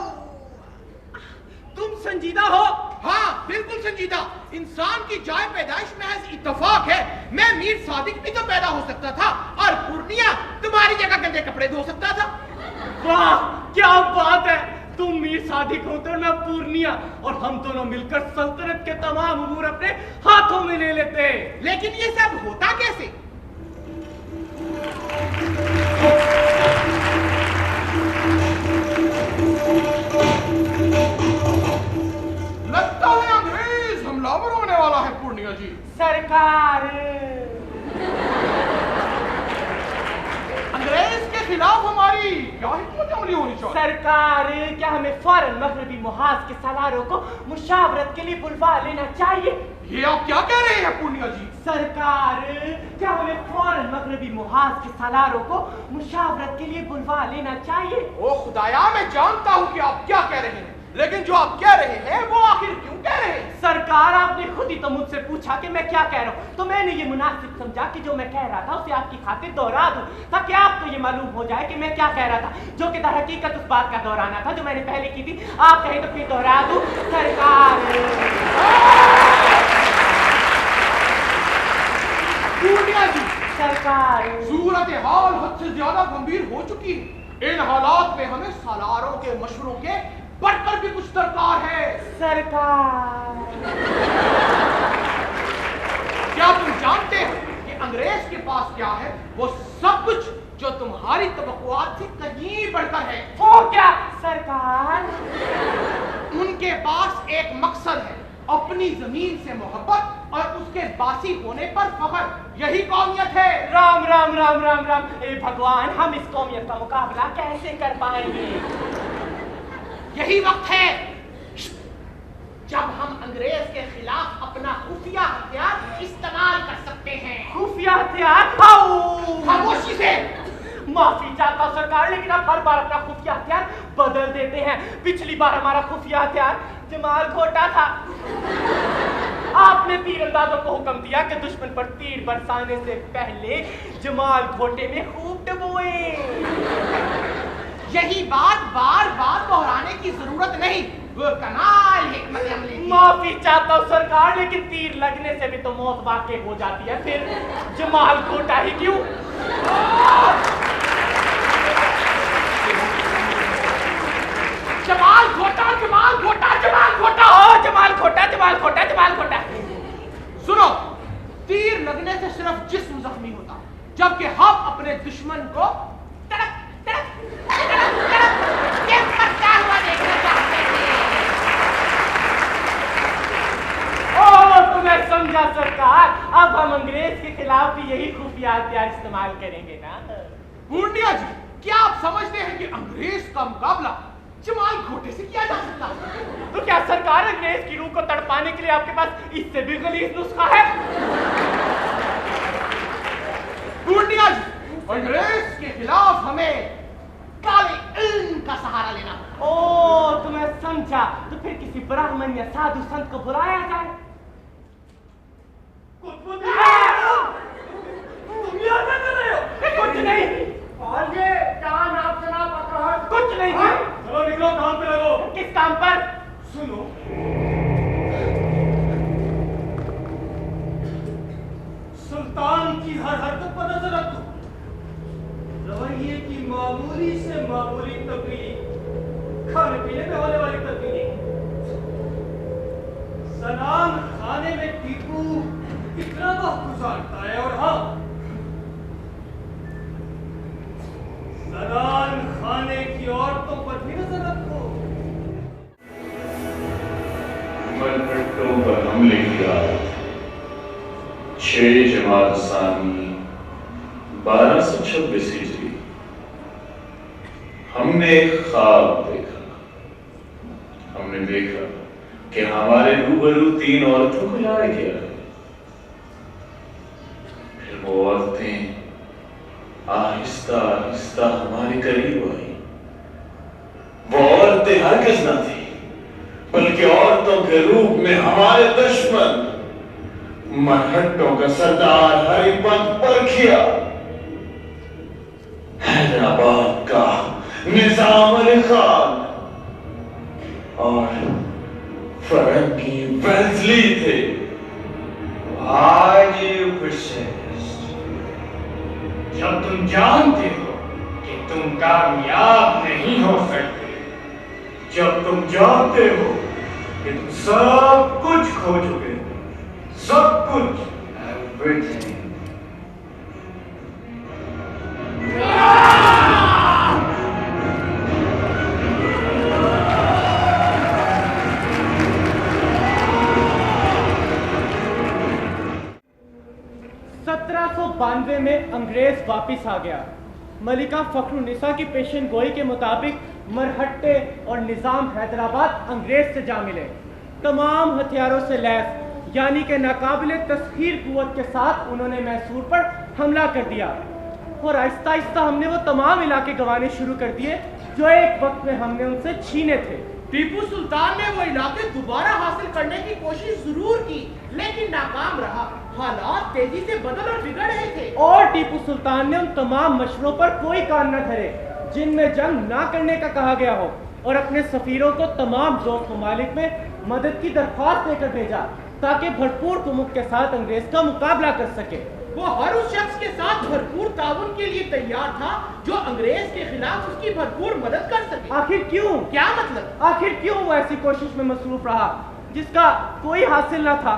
तुम संजीदा हो? हाँ बिल्कुल संजीदा। इंसान की जाए पैदाइश महज इत्तफाक है। मैं मीर सादिक भी तो पैदा हो सकता था और पूर्णिया तुम्हारी जगह गंदे कपड़े धो सकता था। वाह क्या बात है, तुम मीर सादिक होते और मैं पूर्णिया, और हम दोनों मिलकर सल्तनत के तमाम अमूर अपने हाथों में ले लेते। लेकिन ये सब होता कैसे? लगता है अंग्रेज हमलावर होने वाला है पूर्णिया जी। सरकार, अंग्रेज के खिलाफ हमारी क्या हिकमत अमली होनी चाहिए? सरकार, क्या हमें फौरन मगरबी मुहाज के सलारों को मुशावरत के लिए बुलवा लेना चाहिए? ये आप क्या कह रहे हैं पूर्णिया जी? सरकार, क्या हमें फौरन मगरबी मुहाज के सलारों को मुशावरत के लिए बुलवा लेना चाहिए? ओ खुदाया, मैं जानता हूँ कि आप क्या कह रहे हैं, लेकिन जो आप कह रहे हैं वो आखिर क्यों कह रहे हैं? सरकार, आपने खुद ही तो मुझसे पूछा कि मैं क्या कह रहा हूँ, तो मैंने ये मुनासिब समझा कि जो मैं कह रहा था उसे आपकी खातिर दोहरा दूं, ताकि आपको ये मालूम हो जाए कि मैं क्या कह रहा था, जो कि दर हकीकत उस बात का दोहराना था जो मैंने पहले की थी। आप कहें तो फिर दोहरा दूं। सरकार, पूर्णिया जी, सरकार, सूरत हाल हद से ज्यादा गंभीर हो चुकी है। इन हालात में हमें सालारों के मशवरों के बढ़कर भी कुछ दरकार है। सरकार, क्या तुम जानते हो कि अंग्रेज के पास क्या है? वो सब कुछ जो तुम्हारी तवक्कुआत से कहीं बढ़कर है। वो क्या? सरकार, उनके पास एक मकसद है, अपनी जमीन से मोहब्बत और उसके बासी होने पर फख्र। यही कौमियत है। राम राम राम राम राम। ए भगवान, हम इस कौमियत का मुकाबला कैसे कर पाएंगे? यही वक्त है जब हम अंग्रेज के खिलाफ अपना खुफिया हथियार इस्तेमाल कर सकते हैं। खुफिया हथियार? खामोशी से। माफी चाहता हूं सरकार, लेकिन आप हर बार अपना खुफिया हथियार बदल देते हैं। पिछली बार हमारा खुफिया हथियार जमाल घोटा था। आपने तीरंदाजों को हुक्म दिया कि दुश्मन पर तीर बरसाने से पहले जमाल घोटे में खूब डुबोए। यही बात बार बार दोहराने की जरूरत नहीं, वो कमाल हिकमत अमली। माफी चाहता हूं सरकार, लेकिन तीर लगने से भी तो मौत वाक़ई हो जाती है, फिर जमाल घोटा ही क्यों? जमाल घोटा, जमाल घोटा, जमाल घोटा, जमाल घोटा, जमाल घोटा, जमाल घोटा। सुनो, तीर लगने से सिर्फ जिस्म जख्मी होता, जबकि हम अपने दुश्मन को तड़प तड़प तड़प तड़प के मरता हुआ देखना चाहते थे। तो मैं समझा सरकार, अब हम अंग्रेज के खिलाफ भी यही खुफिया हथियार इस्तेमाल करेंगे ना? पूर्णिया जी, क्या आप समझते हैं कि अंग्रेज का मुकाबला जमाल घोटे से किया जा सकता है? तो क्या सरकार, अंग्रेज की रूह को तड़पाने के लिए आपके पास इससे भी गलीज नुस्खा है? पूर्णिया जी, अंग्रेज के खिलाफ हमें काले इल्म का सहारा लेना। तो मैं समझा, तो फिर किसी ब्राह्मण या साधु संत को बुलाया जाए। तुम यहाँ क्या कर रहे हो? कुछ नहीं। और ये क्या नाम सुना पत्र है? कुछ नहीं। चलो निकलो, काम पे लगो। किस काम पर? सुनो, सुल्तान की हर हरकत पर नजर रखो। रवैये की मामूली से मामूली तब्दीली खाने पीने में होने वाली तब्दीली। सलाम खाने में टीपू इतना वक्त गुजारता है, और हाँ, सलाम खाने की औरतों पर भी नजर रखो। मलहट्टों पर हमले किया 6 जमात सानी 1226 हिजरी। हमने एक ख्वाब देखा। हमने देखा कि हमारे रूबरू 3 औरतों को लाया गया है। फिर वो औरतें आहिस्ता आहिस्ता हमारे करीब आई। वो औरतें हरगिज़ न थी, बल्कि औरतों के रूप में हमारे दुश्मन मरहट्टों का सरदार हरिपंत परखिया, हैदराबाद का निजाम अली खान और फरंगी वेल्सली थे। आज ये fascist। जब तुम जानते हो कि तुम कामयाब नहीं हो सकते, जब तुम जानते हो कि तुम सब कुछ खो चुके हो, सब कुछ, everything। में अंग्रेज वापिस आ गया। मलिका फखरुन्निसा की पेशन गोई के मुताबिक मरहट्टे और निज़ाम हैदराबाद अंग्रेज से जा मिले। तमाम हथियारों से लैस यानी कि नाकाबिले तस्खीर कुव्वत के साथ उन्होंने मैसूर पर हमला कर दिया और आहिस्ता आहिस्ता हमने वो तमाम इलाके गंवाने शुरू कर दिए जो एक वक्त में हमने उनसे छीने थे। टीपू सुल्तान ने वो इलाके दोबारा हासिल करने की कोशिश जरूर की, लेकिन नाकाम रहा। हालात तेजी से बदल और बिगड़ रहे थे और टीपू सुल्तान ने उन तमाम मशरों पर कोई कान न धरे जिनमें जंग ना करने का कहा गया हो और अपने सफीरों को तमाम दोस्त ममालिक में मदद की दरख्वास्त देकर भेजा ताकि भरपूर कुमुक के साथ अंग्रेज का मुकाबला कर सके। वो हर उस शख्स के साथ भरपूर ताउन के लिए तैयार था जो अंग्रेज के खिलाफ उसकी भरपूर मदद कर सके। आखिर क्यों? क्या मतलब? आखिर क्यों वो ऐसी कोशिश में मसरूफ रहा जिसका कोई हासिल न था?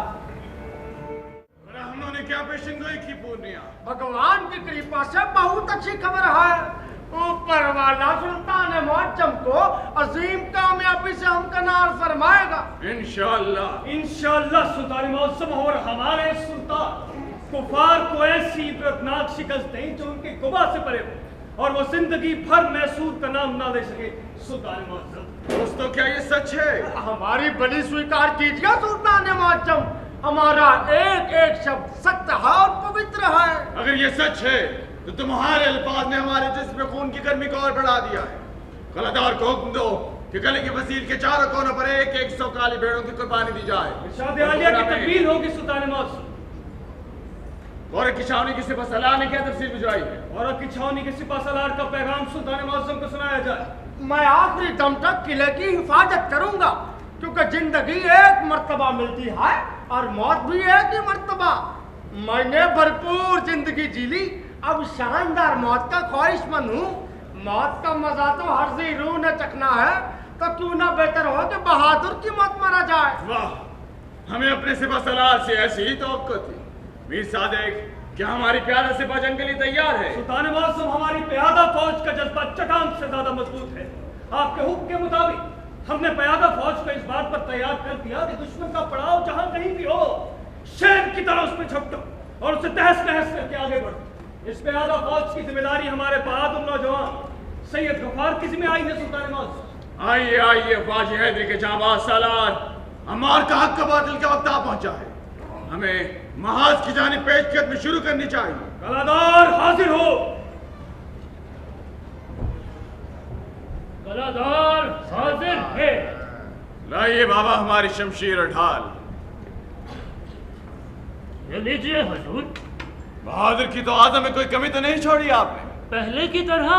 हमने क्या पेशेंगोई की पूर्णिया? भगवान की कृपा से बहुत अच्छी खबर है। ऊपर वाला सुल्तान मुअज्जम को अजीम कामयाबी से हमकनार फरमाएगा। इंशाअल्लाह। इंशाअल्लाह सुल्तान मुअज्जम और हमारे सुल्तान कुफार को ऐसी इबरतनाक शिकस्त दें जो उनके गुबा से परे हो और वो जिंदगी भर मैसूर का नाम ना ले सके। सुल्तान मुअज्जम। दोस्तों क्या ये सच है? हमारी बलि स्वीकार कीजिए सुल्तान मुअज्जम। हमारा एक एक शब्द सत्य है और पवित्र है। अगर ये सच है तो तुम्हारे अल्फाज ने हमारे जिस्म में खून की गर्मी को और बढ़ा दिया है। कलादार को हुक्म दो कि गले के वसील के चारों कोनों पर एक एक 100 काली भेड़ों की कुर्बानी दी जाए। इरशाद आलिया की तकमील होगी सुल्तान मुअज्जम। औरत की छावनी की सिपह सलार ने क्या तफसील भिजवाई है? औरत की छावनी की सिपह सलार का पैगाम सुल्तान मुअज्जम को सुनाया जाए। मैं आखिरी दम तक किले की हिफाजत करूंगा क्योंकि जिंदगी एक मर्तबा मिलती है और मौत भी एक ही मर्तबा। मैंने भरपूर जिंदगी जी ली, अब शानदार मौत का ख्वाहिशमंद हूँ। मौत का मजा तो हर जी रूह ने चखना है, तो क्यों ना बेहतर हो कि बहादुर की मौत मारा जाए। वाह, हमें अपने सिपह सलार से ऐसी ही तवक्को थी। मीर सादिक, क्या हमारी प्यादा सिपह जंग के लिए तैयार है? सुल्तान मुअज्जम, हमारी प्यादा फौज का जज्बा चट्टान से ज्यादा मजबूत है। आपके हुक्म के मुताबिक हमने प्यादा फौज को इस बात पर तैयार कर दिया कि दुश्मन का पड़ाव जहां कहीं भी हो, शेर की तरह उस पर झपटो और उसे तहस नहस करके आगे बढ़ो। इस प्यादा फौज की जिम्मेदारी हमारे बहादुर नौजवान सैयद गफार की जिम्मे आई है। सुल्तान मुअज्जम, आइए आइए बाजी हैदरी के जांबाज सालार, अमार का हक का बातिल का वक्त आ पहुंचा है। हमें महाज की जानिब पेशकदमी शुरू करनी चाहिए। कलादार हाजिर हो। कलादार हाजिर है। लाइए बाबा हमारी शमशीर और ढाल। ये लीजिए हुजूर। बहादुर की तो आदम में कोई कमी तो नहीं छोड़ी आपने? पहले की तरह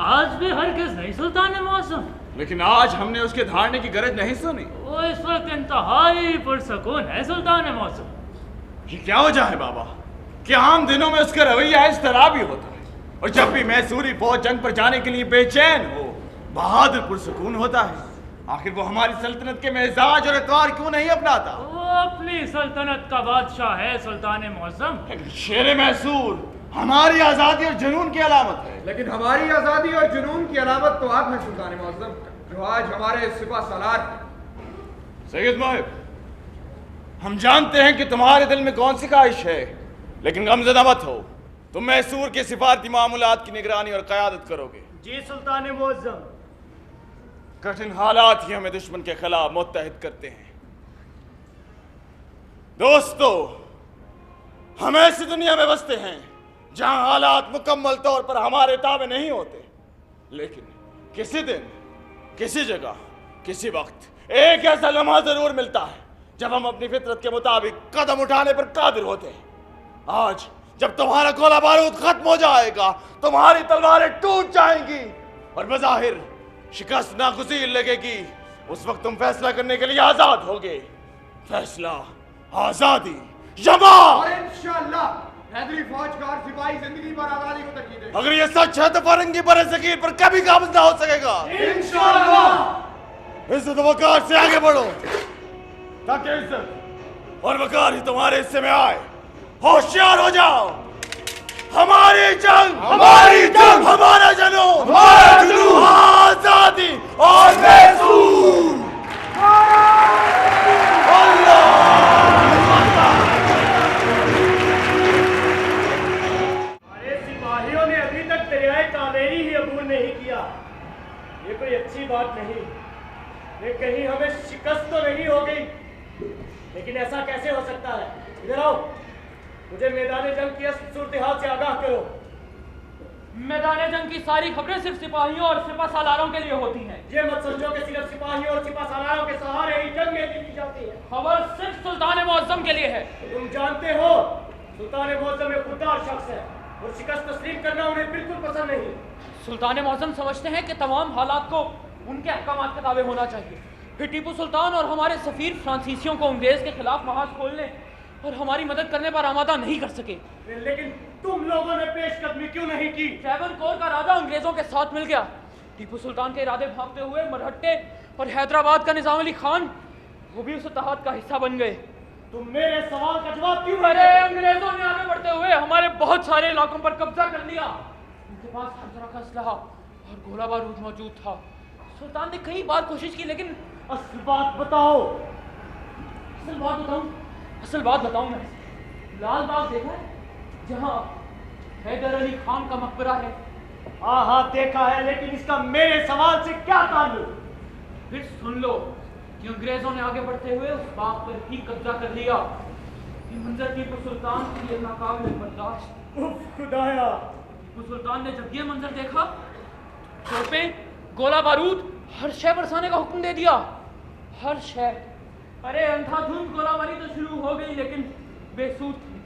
आज भी हरगिज़ नहीं सुल्तान मुअज्जम। लेकिन आज हमने उसके धारने की गरज नहीं सुनी। वो इस वक्त इंतहाई पुरसकून है सुल्तान मुअज्जम। ये क्या वजह है बाबा कि आम दिनों में उसका रवैया इस तरह भी होता है और जब भी मैसूरी फौज जंग पर जाने के लिए बेचैन हो बहादुर पुरसकून होता है? आखिर वो हमारी सल्तनत के मिजाज और इतवार क्यों नहीं अपनाता? वो अपनी सल्तनत का बादशाह है सुल्तान मुअज्जम। शेर मैसूर हमारी आजादी और जुनून की अलामत है। लेकिन हमारी आजादी और जुनून की अलामत तो आप हैं सुल्तान मुअज्जम, जो आज हमारे सिपह सलार। सैयद मोहिब, हम जानते हैं कि तुम्हारे दिल में कौन सी ख्वाहिश है, लेकिन गमज़दा मत हो। तुम मैसूर के सिफारती मामूलात की निगरानी और क़यादत करोगे। जी सुल्तान मुअज्जम। कठिन हालात ही हमें दुश्मन के खिलाफ मुत्तहिद करते हैं। दोस्तों, हम ऐसी दुनिया में बसते हैं जहां हालात मुकम्मल तौर पर हमारे ताबे नहीं होते, लेकिन किसी दिन, किसी जगह, किसी वक्त एक ऐसा लम्हा जरूर मिलता है जब हम अपनी फितरत के मुताबिक कदम उठाने पर कादिर होते हैं। आज जब तुम्हारा गोला बारूद खत्म हो जाएगा, तुम्हारी तलवारें टूट जाएंगी और बज़ाहिर शिकस्त नागुज़ीर लगेगी, उस वक्त तुम फैसला करने के लिए आजाद होगे। फैसला, आजादी, जमा। और इंशाअल्लाह हैदरी फौज का और सिपाही जिंदगी पर आजादी को तरजीह देंगे। अगर ये सच है तो फरंगी बरसगीर पर कभी काबज ना हो सकेगा। इंशाअल्लाह। इज्जत वकार से आगे बढ़ो ताकि इज्जत और वकार ही तुम्हारे हिस्से में आए। होशियार हो जाओ। हमारी जंग, हमारा जुनून, आजादी और महसूस। हमारे सिपाहियों ने अभी तक दरियाए कावेरी ही अबूर नहीं किया। ये कोई अच्छी बात नहीं। ये कहीं हमें शिकस्त तो नहीं हो गई, लेकिन ऐसा कैसे हो सकता है? इधर आओ, मुझे मैदान जंग की सूरत हाल से आगाह करो। मैदान जंग की सारी खबरें सिर्फ सिपाहियों और सिपा सालारों के लिए होती हैं। ये मत समझो कि सिर्फ सिपाहियों और सिपा सालारों के सहारे ही जंग की जाती है। खबर सिर्फ सुल्तान मुअज्जम के लिए है। तुम जानते हो सुल्तान मुअज्जम एक खुददार शख्स है और शिकस्त तस्लीम करना उन्हें बिल्कुल पसंद नहीं। सुल्तान मुअज्जम समझते हैं कि तमाम हालात को उनके अहकामात के ताबे होना चाहिए। फिर टीपू सुल्तान और हमारे सफीर फ्रांसीसियों को अंग्रेज के खिलाफ महाज खोलने और हमारी मदद करने पर आमादा नहीं कर सके। लेकिन तुम लोगों ने पेशकदमी क्यों नहीं की? ट्रैवनकोर का राजा अंग्रेजों के साथ मिल गया। टीपू सुल्तान के इरादे भागते हुए मरहट्टे और हैदराबाद का निजाम अली खान, वो भी उस इत्तेहाद का हिस्सा बन गए। तुम मेरे सवाल का जवाब क्यों? अरे अंग्रेजों ने आगे बढ़ते हुए हमारे बहुत सारे इलाकों पर कब्जा कर लिया। उनके पास हर तरह का असलहा और गोला बारूद मौजूद था। सुल्तान ने कई बार कोशिश की, लेकिन असल बात बताओ। असल बात बताऊं मैं। लाल बाग देखा है, जहां हैदर अली खान का मकबरा है? हाँ देखा है, लेकिन इसका मेरे सवाल से क्या ताल्लुक? फिर सुन लो कि अंग्रेजों ने आगे बढ़ते हुए उस बाग पर ही कब्जा कर लिया। ये मंजर टीपू सुल्तान के लिए नाकाबिल बर्दाश्त। उफ खुदाया! टीपू सुल्तान ने जब ये मंजर देखा, तोपें, गोला बारूद, हर शय बरसाने का हुक्म दे दिया। हर शय। अरे अंधाधुंध गोलाबारी तो शुरू हो गई, लेकिन बेसूद थी।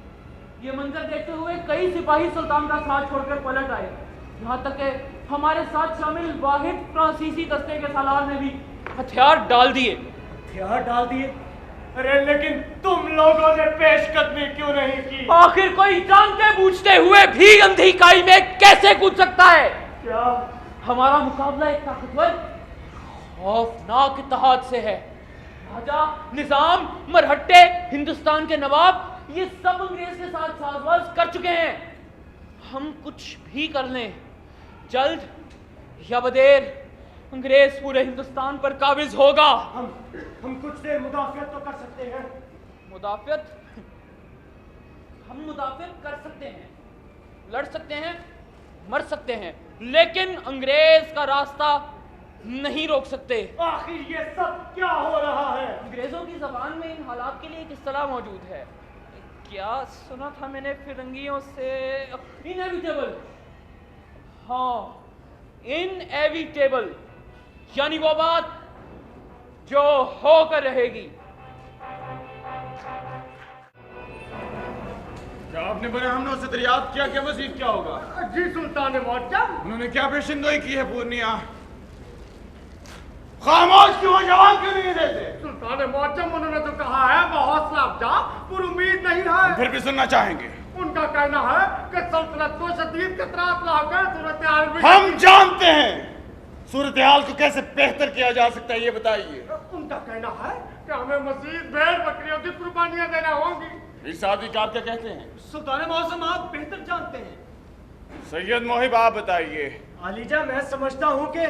ये मंजर देखते हुए कई सिपाही सुल्तान का साथ छोड़कर पलट आए। यहाँ तक कि हमारे साथ शामिल वाहिद फ्रांसीसी दस्ते के सालार ने भी हथियार डाल दिए। हथियार डाल दिए? अरे लेकिन तुम लोगों ने पेशकदमी क्यों नहीं की? आखिर कोई जानते बूझते हुए भी अंधी काई में कैसे कूद सकता है? क्या हमारा मुकाबला एक ताकतवर खौफनाक इत्तेहाद से है। राजा, निजाम, मरहट्टे, हिंदुस्तान के नवाब, ये सब अंग्रेज के साथ साजवाज कर चुके हैं। हम कुछ भी कर लें, जल्द या बदेर अंग्रेज पूरे हिंदुस्तान पर काबिज होगा। हम कुछ देर मुदाफियत तो कर सकते हैं। मुदाफियत? हम मुदाफियत कर सकते हैं, लड़ सकते हैं, मर सकते हैं, लेकिन अंग्रेज का रास्ता नहीं रोक सकते। आखिर ये सब क्या हो रहा है? अंग्रेजों की जबान में इन हालात के लिए एक इस्तिलाह मौजूद है। क्या सुना था मैंने फिरंगियों से? इनएविटेबल। हाँ, इनएविटेबल, यानी वो बात जो होकर रहेगी। क्या आपने बड़े हमलों से दरियाफ्त किया कि मजीद क्या होगा? जी सुल्तान मुअज्जम। उन्होंने क्या पेशिंदोई की है पूर्णिया? खामोश क्यों, जवाब क्यों नहीं देते? सुल्तान मुअज्जम, उन्होंने तो कहा है वो हौसला अफजा पर उम्मीद नहीं है। फिर भी सुनना चाहेंगे। उनका कहना है कि सल्तनत को शदीद खतरात लाकर सूरत हाल में। हम जानते हैं सूरत हाल को कैसे बेहतर किया जा सकता है, ये बताइए। उनका कहना है कि हमें मजीद भेड़ बकरियों की कुर्बानियां देना होंगी। इस आदिकार क्या कहते हैं? सुल्तान मौसम आप बेहतर जानते हैं। सैयद मोहिब आप बताइए। आलीजा, मैं समझता हूँ कि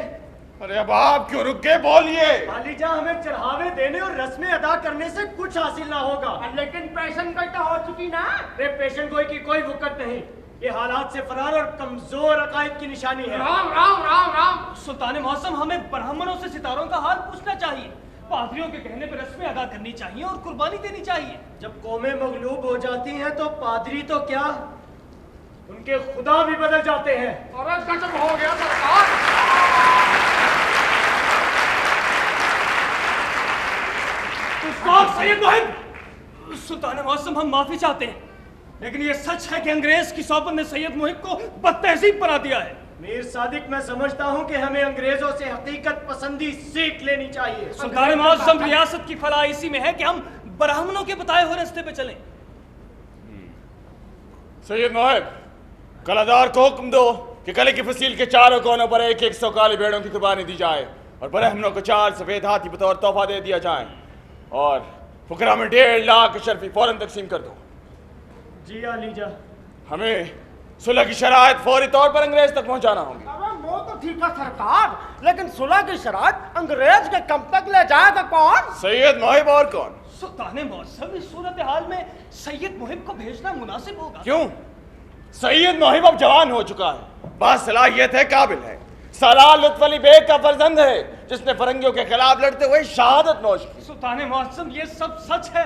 अरे अब आप क्यों रुक गए, बोलिए। आलीजा, हमें चढ़ावे देने और रस्में अदा करने से कुछ हासिल ना होगा। लेकिन पेशन गोई तो हो चुकी ना। रे पेशन गोई की कोई वक़्त नहीं, ये हालात से फरार और कमजोर अकायद की निशानी है। राम राम राम राम। सुल्तान मौसम, हमें ब्राह्मणों से सितारों का हाल पूछना चाहिए। पादरियों के कहने पर रस्में अदा करनी चाहिए और कुर्बानी देनी चाहिए। जब कौमें मगलूब हो जाती हैं तो पादरी तो क्या, उनके खुदा भी बदल जाते हैं। और गजब हो गया सरकार। सैयद मोहिब, सुल्तान मौसम, हम माफी चाहते हैं, लेकिन ये सच है कि अंग्रेज की सौबत ने सैयद मोहिब को बदतहजीब बना दिया है। मीर सादिक, मैं समझता हूँ कि हमें अंग्रेजों से हकीकत पसंदी सीख लेनी चाहिए। सुल्तान मुअज्जम, रियासत की फलाह इसी में है कि हम ब्राह्मणों के बताए हुए रास्ते पे चलें। सैयद मोहिब, कलादार को हुक्म दो कि कले की फसील के चारों कोनों पर 100 काली भेड़ों की कुर्बानी दी जाए और ब्राह्मणों को 4 सफेद हाथी बतौर तोहफा दे दिया जाए और फुकरा में 1.5 लाख शर्फी फौरन तकसीम कर दो। जी आलीजा। हमें सुलह की शराइत फौरी तौर पर अंग्रेज तक पहुंचाना होगी। अरे वो तो ठीक है सरकार, लेकिन सुलह की शराइत अंग्रेज के कब तक ले जाएगा कौन? सैयद मोहिब और कौन? सुल्तान मुअज्जम, इस सूरत हाल में सैयद मोहिब को भेजना मुनासिब होगा। क्यों? सैयद मोहिब अब जवान हो चुका है, बासलाहियत है, काबिल है। सलाह लुत्फ अली बेग का फर्जंद है जिसने फरंगियों के खिलाफ लड़ते हुए शहादत नोश की। सुल्तान मुअज्जम, ये सब सच है,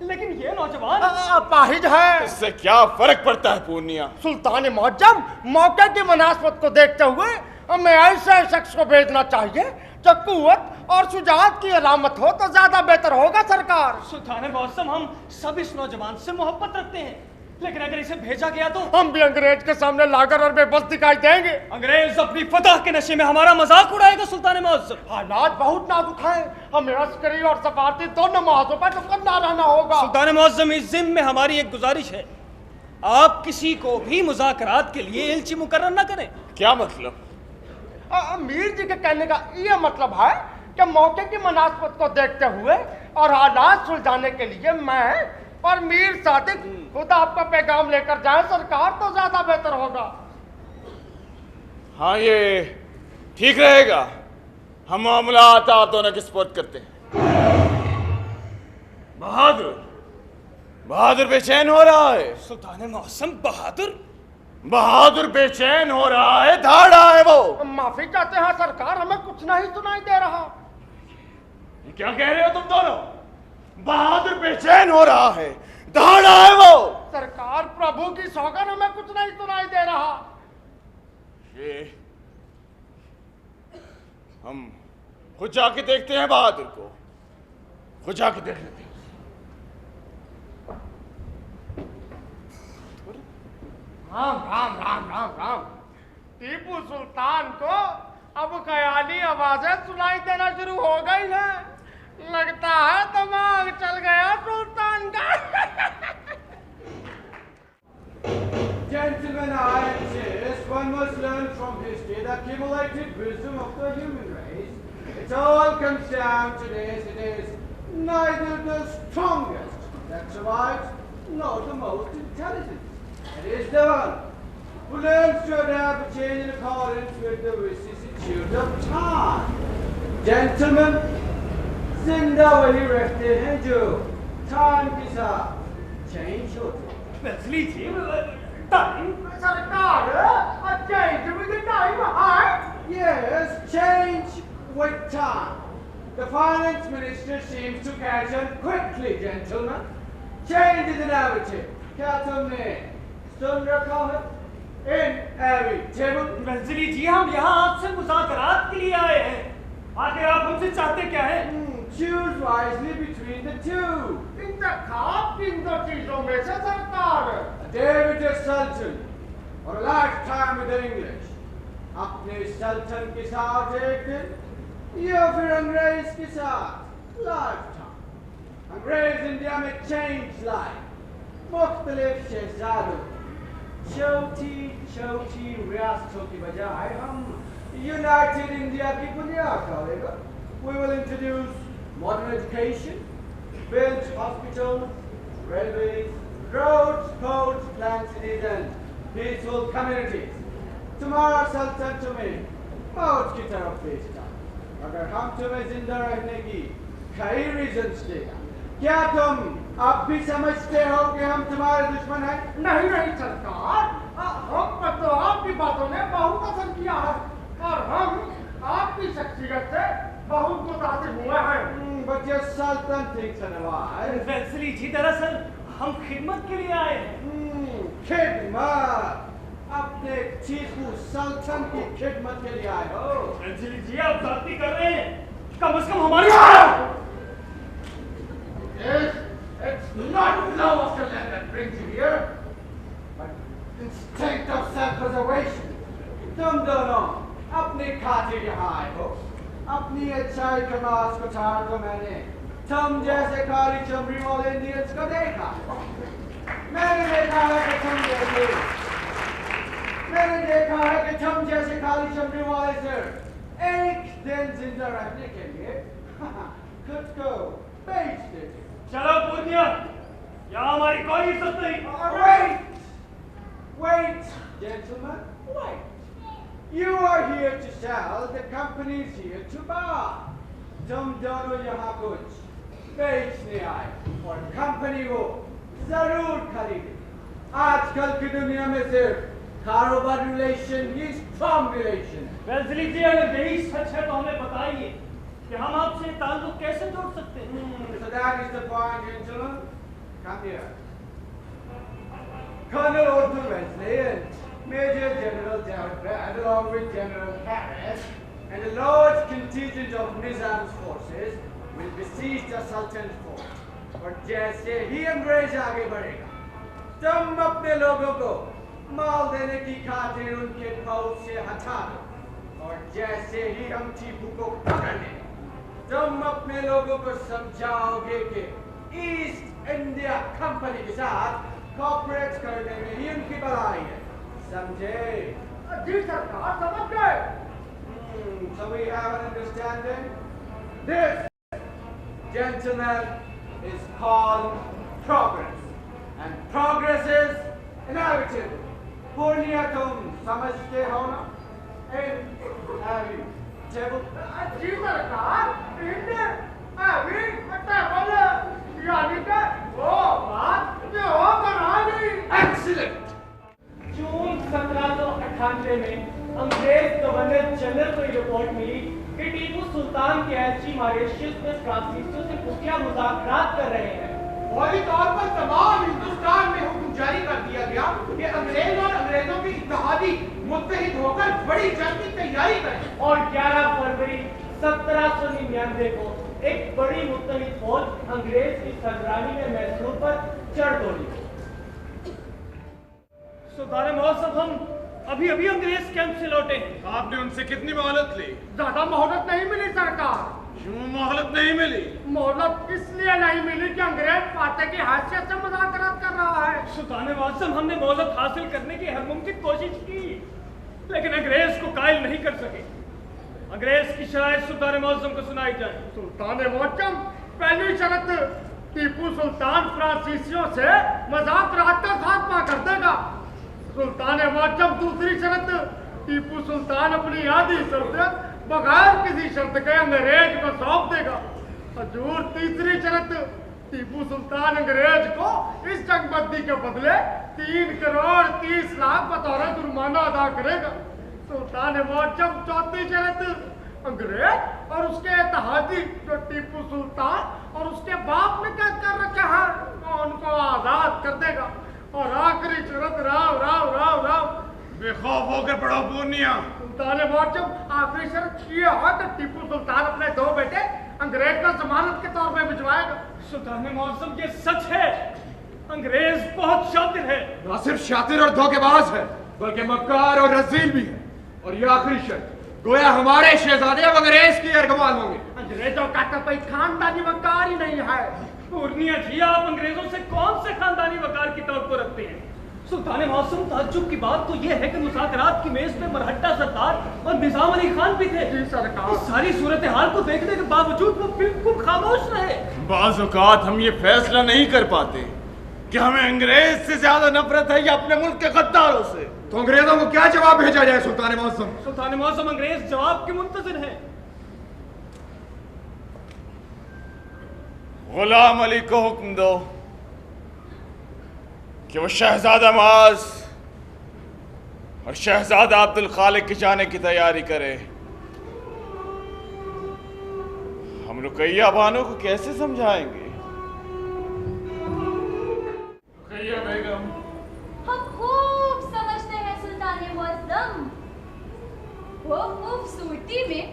लेकिन ये नौजवान अपाहिज है। इससे क्या फर्क पड़ता है पूर्णिया? सुल्तान मुअज्जम, मौके की मुनासबत को देखते हुए हमें ऐसे शख्स को भेजना चाहिए जो कुव्वत और शुजाअत की अलामत हो तो ज्यादा बेहतर होगा सरकार। सुल्तान मुअज्जम, हम सब इस नौजवान से मोहब्बत रखते हैं, लेकिन अगर इसे भेजा गया तो हम भी अंग्रेज के सामने लागर और बेबस दिखाई देंगे। अंग्रेज अपनी फतह के नशे में हमारा मजाक उड़ाएगा। सुल्तान मुअज्जम, हालात बहुत नाजुक हैं, हमें अस्करी और सफारती दोनों महाजों पर चुकन्ना रहना होगा। सुल्तान मुअज्जम, इस जिम्मे में हमारी एक गुजारिश है, आप किसी को भी मुज़ाकरात के लिए एलची मुकर्रर न करें। क्या मतलब? मीर जी के कहने का ये मतलब है कि मौके की मुनासबत को देखते हुए और हालात सुलझाने के लिए मैं और मीर सादिक खुद आपका पैगाम लेकर जाए सरकार तो ज्यादा बेहतर होगा। हाँ, ये ठीक रहेगा। हम मामलात आप दोनों की सपोर्ट करते हैं। बहादुर, बहादुर बेचैन हो रहा है। सुल्तान मुअज्जम, बहादुर बहादुर बेचैन हो रहा है, धाड़ा है वो। माफी चाहते हैं सरकार, हमें कुछ नहीं सुनाई दे रहा। क्या कह रहे हो तुम दोनों? बहादुर बेचैन हो रहा है, धाड़ा है वो। सरकार, प्रभु की सौगंध, हमें कुछ नहीं सुनाई दे रहा। ये हम खुद जाके देखते हैं बहादुर को, खुद जाके देख लेते हैं। राम राम राम राम राम। टीपू सुल्तान को अब ख्याली आवाजें सुनाई देना शुरू हो गई है। लगता है दिमाग चल गया सुल्तान का। Gentlemen, I insist one must learn from history the accumulated wisdom of the human race. It all comes down to this: it is neither the strongest that survives nor the most intelligent. It is the one who learns to adapt and change in accordance with the vicissitudes of time. Gentlemen, जिंदा वही रहते हैं जो time के साथ change होते हैं। Wesley जी, time सरकार, चेंज विद टाइम है? Yes, change with time. The finance minister seems to catch on quickly, gentlemen. Change is inevitable. क्या तुमने सुन रखा है? Inevitable. वेस्ली जी, हम यहाँ आपसे मुज़ाकरात के लिए आए हैं। आखिर आप हमसे चाहते क्या हैं? Choose wisely between the two. इंतखाब किन दो चीजों में से सरकार? A day with your sultan or a lifetime with the English. अपने सल्तन के साथ एक दिन या फिर अंग्रेज के साथ lifetime. अंग्रेज इंडिया में change life. मुख्तलिफ शहजादों छोटी छोटी रियासतों की बजाय हम यूनाइटेड इंडिया की बुनियाद डालेगा। We will introduce modern education, build hospitals, railways, roads, ports, plant cities, and peaceful communities. तुम्हारा सल्तन तुम्हें मौत की तरफ भेजता। अगर हम तुम्हें जिंदा रहने की कई रीजंस देगा, क्या तुम अब भी समझते हो कि हम तुम्हारे दुश्मन हैं? नहीं नहीं सरकार, हम पर तो आपकी बातों ने बहुत असर किया है और हम आपकी शख्सियत से बहुत मुतासिर हुए हैं। But your sultan thinks otherwise. Wesley ji, दरअसल हम खिदमत के लिए आए हैं। खिदमत? अपने टीपू सल्तन की खिदमत के लिए आए हो? वेस्ली जी, आप गलती कर रहे हैं। कम से कम हमारी Yes, it's not love of the land that brings you here, but instinct of self-preservation. तुम दोनों अपनी खातिर यहाँ आए हो। अपनी अच्छाई का मास्क उतार दो। मैंने तुम जैसे काली चमड़ी वाले इंडियंस को देखा। मैंने देखा है कि तुम जैसे काली चमड़ी वाले सिर्फ एक दिन जिंदा रहने के लिए खुद को बेच देते। चलो पूर्णिया, यहाँ हमारी कोई इज्जत नहीं। Wait, gentlemen, wait. You are here to sell, the company is here to buy. तुम दोनों यहाँ कुछ बेचने आए और कंपनी को जरूर खरीदे। आजकल की दुनिया में सिर्फ कारोबार रिलेशन ही स्ट्रॉन्ग रिलेशन है। वेल्सली जी, अगर यही सच है तो हमें बताइए कि हम आपसे ताल्लुक कैसे जोड़ सकते हैं। So that is the point, gentlemen. Come here. Colonel Arthur Wellesley and Major General David Brand, along with General Harris and a large contingent of Nizam's forces, will besiege the Sultan's fort. और जैसे ही अंग्रेज आगे बढ़ेगा, तुम अपने लोगों को माल देने की खातिर उनके फौज से हटा दो। और जैसे ही हम टीपू को पकड़ लें, तुम अपने लोगों को समझाओगे कि ईस्ट इंडिया कंपनी के साथ कॉर्पोरेट करने में ही उनकी भलाई है। समझे? जी सरकार, समझ गए। So we have an understanding. This, gentlemen, is called progress, and progress is inevitable. Purnia तुम समझते हो ना? जी सरकार, यानी कि वो बात जो हो बना गई। Excellent. जून 1798 में अंग्रेज गवर्नर जनरल को रिपोर्ट मिली कि टीपू सुल्तान के एलची मॉरिशस में फ्रांसीसियों से खुफिया मुज़ाकरात कर रहे हैं। फौरी तौर पर तमाम हिंदुस्तान में हुक्म जारी कर दिया गया कि अंग्रेज और अंग्रेजों के इत्तेहादी मुत्तहिद होकर बड़ी जंग की तैयारी करें। और 11 फरवरी 1799 को एक बड़ी मुत्तहिद फौज अंग्रेज की सरबराही में मैसूर पर चढ़ दौड़ी। सुल्तान मौसम, हम अभी अंग्रेज कैंप से लौटे हैं। आपने उनसे कितनी मोहलत ली? ज्यादा मोहलत नहीं मिली सरकार। क्यों मोहलत नहीं मिली? मोहलत इसलिए नहीं मिली कि अंग्रेज फाते की हैसियत से मुज़ाकरात कर रहा है। सुल्तान मौसम, हमने मोहलत हासिल करने की हर मुमकिन कोशिश की, लेकिन अंग्रेज को कायल नहीं कर सके। अंग्रेज की शराइत सुल्तान मौसम को सुनाई जाए। सुल्तान मौसम, पहली शर्त टीपू सुल्तान फ्रांसीसियों से मुज़ाकरात का खात्मा कर देगा। सुल्तान मौसम, दूसरी शर्त टीपू सुल्तान अपनी आधी सल्तनत बगैर किसी शर्त के अंग्रेज को सौंप देगा। हजूर, तीसरी शर्त टीपू सुल्तान अंग्रेज को इस जंगबंदी के बदले 3 करोड़ 30 लाख बतौर जुर्माना अदा करेगा। सुल्तान मौसम, चौथी शर्त अंग्रेज और उसके इत्तेहादी जो टीपू सुल्तान और उसके बाप ने कैद कर रखे हैं उनको आजाद कर देगा। और आखिरी शर्त, राव राव राव राव बेखौफ होकर पढ़ो पूर्णिया। सुल्तान मौसम, आखिरी शर्त ये है कि टीपू सुल्तान अपने 2 बेटे अंग्रेज को जमानत के तौर पर भिजवाएगा। सुल्तान मौसम, ये सच है, अंग्रेज बहुत शातिर है। ना सिर्फ शातिर और धोखेबाज है, बल्कि मक्कार और रजील भी है। और ये आखिरी शर्त, गोया हमारे शहजादे अब अंग्रेज की अर्गमान होंगे। अंग्रेजों का तो कोई खानदानी वकार ही नहीं है। पूर्णिया जी, आप अंग्रेजों से कौन से खानदानी वकार की तवक्को रखते हैं? सुल्तान मौसम, ताज्जुब की बात तो यह है कि मुज़ाकरात की मेज पे मरहट्टा सरदार और निजाम अली खान भी थे। जी सरकार। इस सारी सूरत हाल को देखने के बावजूद वो बिल्कुल खामोश रहे। बाज़ औक़ात हम ये फैसला नहीं कर पाते कि हमें अंग्रेज से ज्यादा नफरत है या अपने मुल्क के गद्दारों से। तो अंग्रेजों को क्या जवाब भेजा जाए सुल्तान मौसम? सुल्तान मौसम, अंग्रेज जवाब के मुंतज़िर हैं। गुलाम अली को हुक्म दो कि वो शहजादा माज और शहजादा अब्दुल खालिक के जाने की तैयारी करे। हम रुकैया बानो को कैसे समझाएंगे? रुकैया बेगम, हम खूब समझते हैं सुल्तान मुअज़्ज़म। वो खूबसूरती में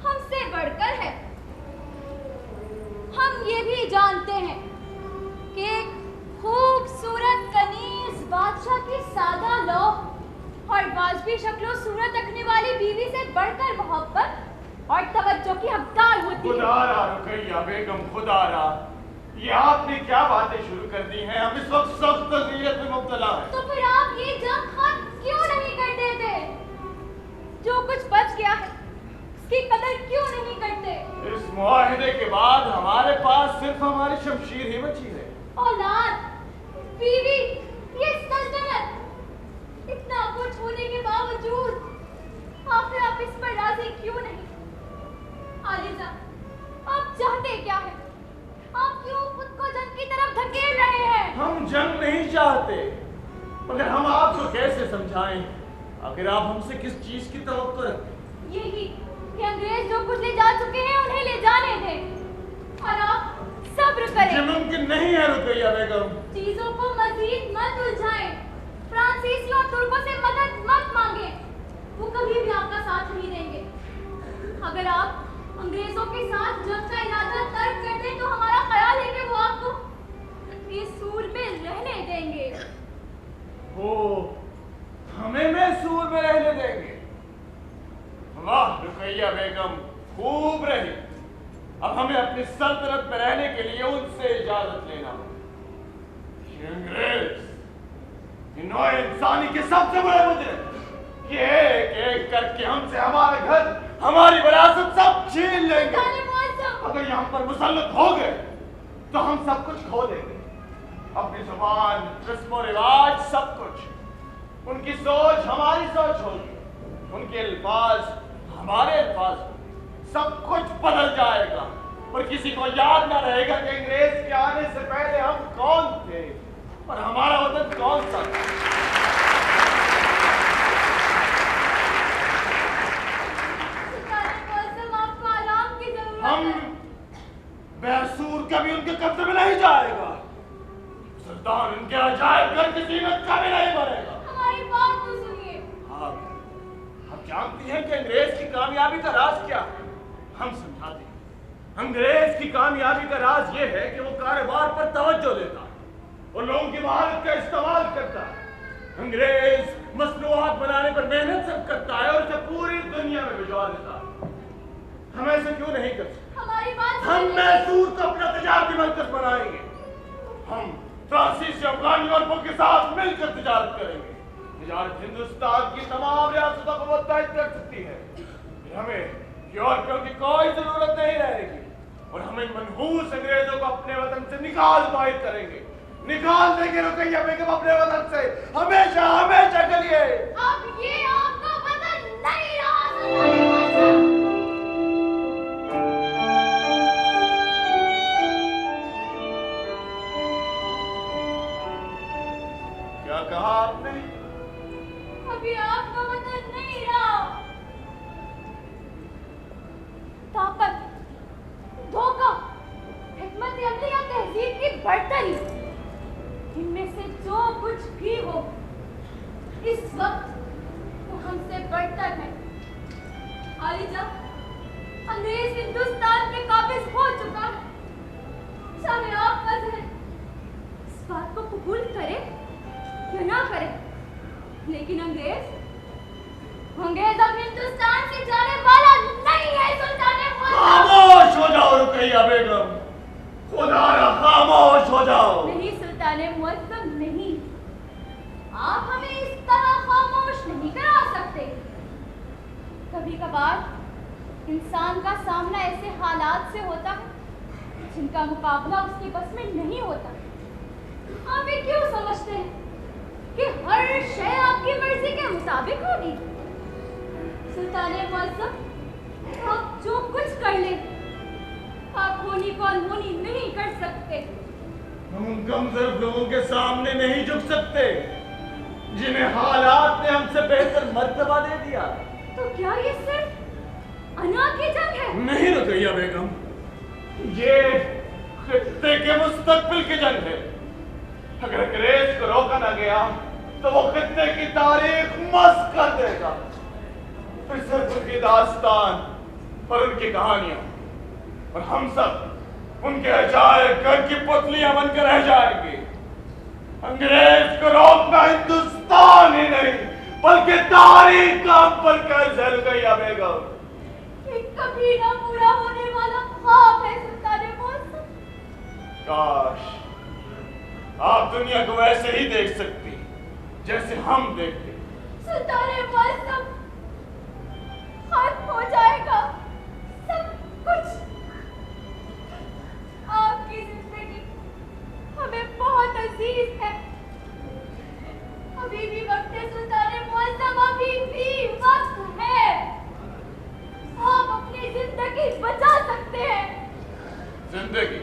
हमसे बढ़कर है। हम ये भी जानते हैं कि एक खूबसूरत कनीज बादशाह की सादा लौह और वाजबी शक्लो सूरत रखने वाली बीवी से बढ़कर मोहब्बत और तवज्जो की हकदार होती है। खुदारा रुकैया बेगम, खुदारा, ये आपने क्या बातें शुरू कर दी हैं? हम इस वक्त सख्त तज़कियत में मुब्तला हैं। तो फिर आप ये जंग खत्म क्यों नहीं कर देते? जो कुछ बच गया है उसकी कदर क्यों नहीं करते? इस मुआहिदे के बाद हमारे पास सिर्फ हमारी शमशीर ही बची है। औलाद, बीवी, ये सल्तनत, इतना कुछ होने के बावजूद आखिर आप इस पर राजी क्यों नहीं? आलिजा, आप चाहते क्या है? आप क्यों खुद को जंग की तरफ धकेल रहे हैं? हम जंग नहीं चाहते, मगर हम आपको कैसे समझाएं? आखिर आप हमसे किस चीज की तवक्को रखते हैं? यही कि अंग्रेज जो कुछ ले जा चुके हैं उन्हें ले जाने दें और आप सब्र करें। ये मुमकिन नहीं है रुकैया बेगम। चीजों को मजीद मत उलझाएं। फ्रांसीसियों और तुर्कों से मदद मत मांगे, वो कभी भी आपका साथ नहीं देंगे। अगर आप अंग्रेजों के साथ जंग का इरादा तर्क कर दें तो हमारा ख्याल है कि वो आपको मैसूर में रहने देंगे। वो हमें मैसूर में रहने देंगे? वाह रुकैया बेगम, खूब रही। अब हमें अपनी सल्तनत में रहने के लिए उनसे इजाजत लेना होगा। अंग्रेज नौ इंसानी के सबसे बड़े मुजरिम, ये एक करके हमसे हमारा घर, हमारी विरासत सब छीन लेंगे। अगर यहाँ पर मुसल्लत हो गए तो हम सब कुछ खो देंगे, अपनी जुबान, रस्म रिवाज, सब कुछ। उनकी सोच हमारी सोच होगी, उनके अल्फाज हमारे अल्फाज, सब कुछ बदल जाएगा और किसी को याद ना रहेगा कि अंग्रेज के आने से पहले हम कौन थे और हमारा वतन कौन सा था। हम मैसूर कभी उनके कब्जे में नहीं जाएगा। सुल्तान उनके अजायब घर की कीमत कभी नहीं बढ़ेगा। हमारी बात तो सुनिए। आप जानती हैं कि अंग्रेज की कामयाबी का राज क्या है? हम समझाते हैं। अंग्रेज की कामयाबी का राज ये है कि वो कारोबार पर तवज्जो देता है, वो लोगों की महारत का इस्तेमाल करता है। अंग्रेज मसनूआत बनाने पर मेहनत सब करता है और उसे पूरी दुनिया में भिजवा देता है। हम ऐसे क्यों नहीं कर सकते? हमारी बात हम मैसूर को अपना तजारती मरकज बनाएंगे। हम फ्रांसीसी, अफगानी और के साथ मिलकर तिजारत करेंगे। तिजारत हिंदुस्तान की तमाम रियासतों को मुत्तहिद कर सकती है। हमें यूरोपियों की कोई जरूरत नहीं रहेगी और हमें मनहूस अंग्रेजों को अपने वतन से निकाल बाहर करेंगे, निकाल देंगे रुकैया बेगम अपने वतन से हमेशा हमेशा के लिए। अब ये आपका वतन नहीं रहा। क्या कहा आपने? अभी आपका वतन नहीं रहा। ताकत, धोखा, हिकमत अमली या तहजीब की बढ़तरी, इनमें से जो कुछ भी हो इस वक्त वो हमसे बढ़तर है। आलिजा, अंग्रेज हिंदुस्तान के काबिज हो चुका है। चाहे आप वजह इस बात को कबूल करे या ना करे, लेकिन अंग्रेज अब हिंदुस्तान से जाने वाला नहीं है। सुल्ताने खामोश हो जाओ रुकैया बेगम, खुदारा खामोश हो जाओ। नहीं सुल्ताने मुअज्जम, नहीं, आप हमें इस तरह खामोश नहीं करा सकते। कभी कभार इंसान का सामना ऐसे हालात से होता है जिनका मुकाबला उसकी बस में नहीं होता। आप ये क्यों समझते हैं कि हर शय आपकी मर्जी के मुताबिक होगी? सुल्ताने मुअज्जम, आप जो कुछ कर ले, आप होनी को अनहोनी नहीं कर सकते। हम उन कमजोर लोगों के सामने नहीं झुक सकते जिन्हें हालात ने हमसे बेहतर मर्तबा दे दिया। तो क्या ये सिर्फ अना की जंग है? नहीं रुकैया बेगम, ये खित्ते के मुस्तकबिल की जंग है। अगर अंग्रेज को रोका ना गया तो वो खित्ते की तारीख मस्त कर देगा। फिर सिर्फ उनकी दास्तान और उनकी कहानियां और हम सब उनके अजायब घर की पुतलियां बनकर रह जाएंगे। अंग्रेज को रोकना हिंदुस्तान ही नहीं बल्कि तारीख का हम पर कैंसिल गई बेगम। एक कभी ना पूरा होने वाला ख्वाब है सुल्तान मौसम। काश आप दुनिया को वैसे ही देख सकती जैसे हम देखते। सुल्तान मौसम खत्म हो जाएगा सब कुछ। आपकी जिंदगी हमें बहुत अजीज है। अभी भी वक्त है सुल्तान मौसम, अभी भी वक्त है। आप अपनी जिंदगी बचा सकते हैं। जिंदगी?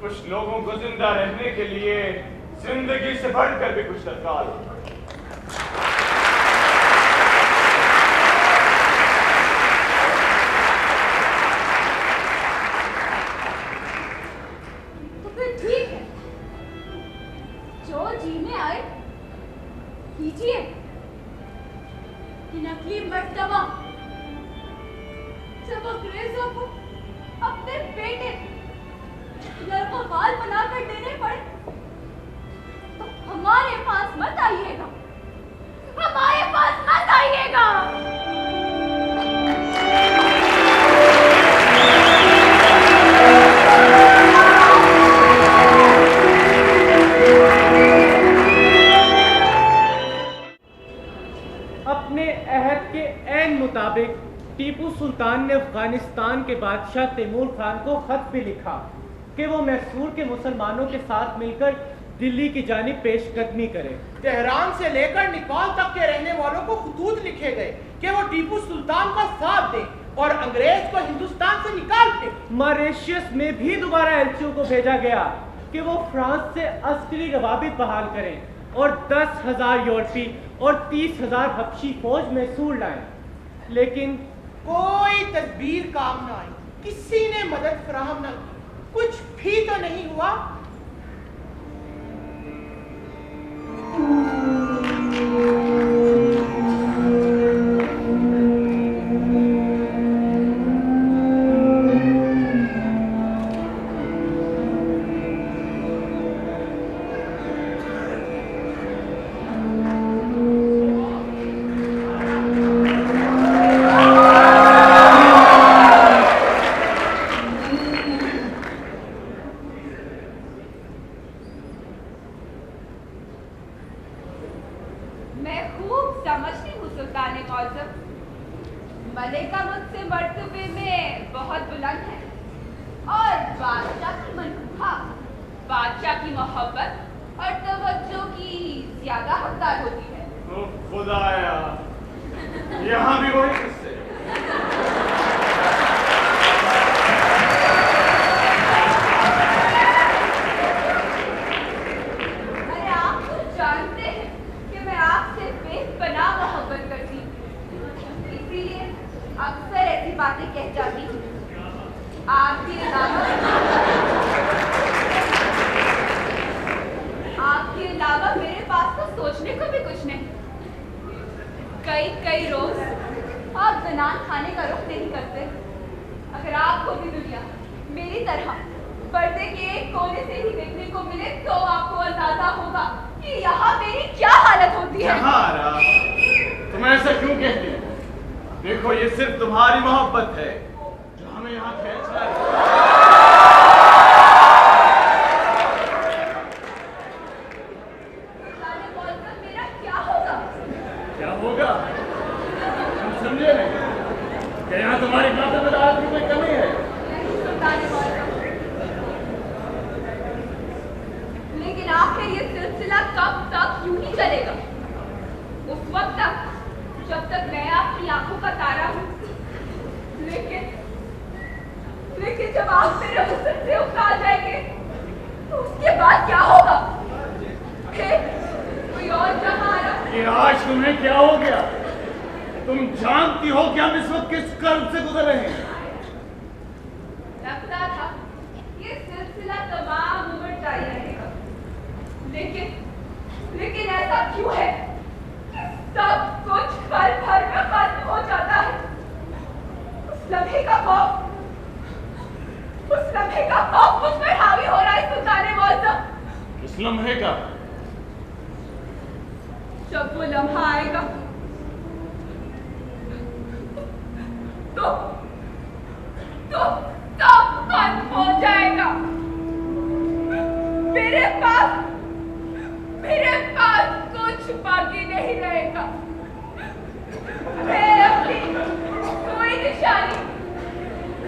कुछ लोगों को जिंदा रहने के लिए जिंदगी से बढ़कर भी कुछ दरकार होता है। तो फिर ठीक है, जो जीने आए कीजिए। कि नकली मर्तबा जब अंग्रेजों को अपने बेटे नरमाल बनाकर देने पड़े तो हमारे पास मत आइएगा, हमारे पास मत आइएगा। अपने अहद के ऐन मुताबिक टीपू सुल्तान ने अफगानिस्तान के बादशाह तैमूर खान को खत भी लिखा कि वो मैसूर के मुसलमानों के साथ मिलकर दिल्ली की जानिब पेशकदमी करे। तेहरान से लेकर नेपाल तक के रहने वालों को खतूत लिखे गए कि वो टीपू सुल्तान का साथ दें और अंग्रेज को हिंदुस्तान से निकाल दें। मॉरिशस में भी दोबारा एलचियों को भेजा गया कि वो फ्रांस से अस्करी रवाबित बहाल करें और 10,000 यूरोपी और 30,000 हबशी फौज मैसूर लाएं। लेकिन कोई तदबीर काम न आई, किसी ने मदद फराहम न की, कुछ भी तो नहीं हुआ। जब वो तो सब खत्म हो जाएगा। मेरे पास कुछ बाकी नहीं रहेगा। मैं अपनी कोई निशानी,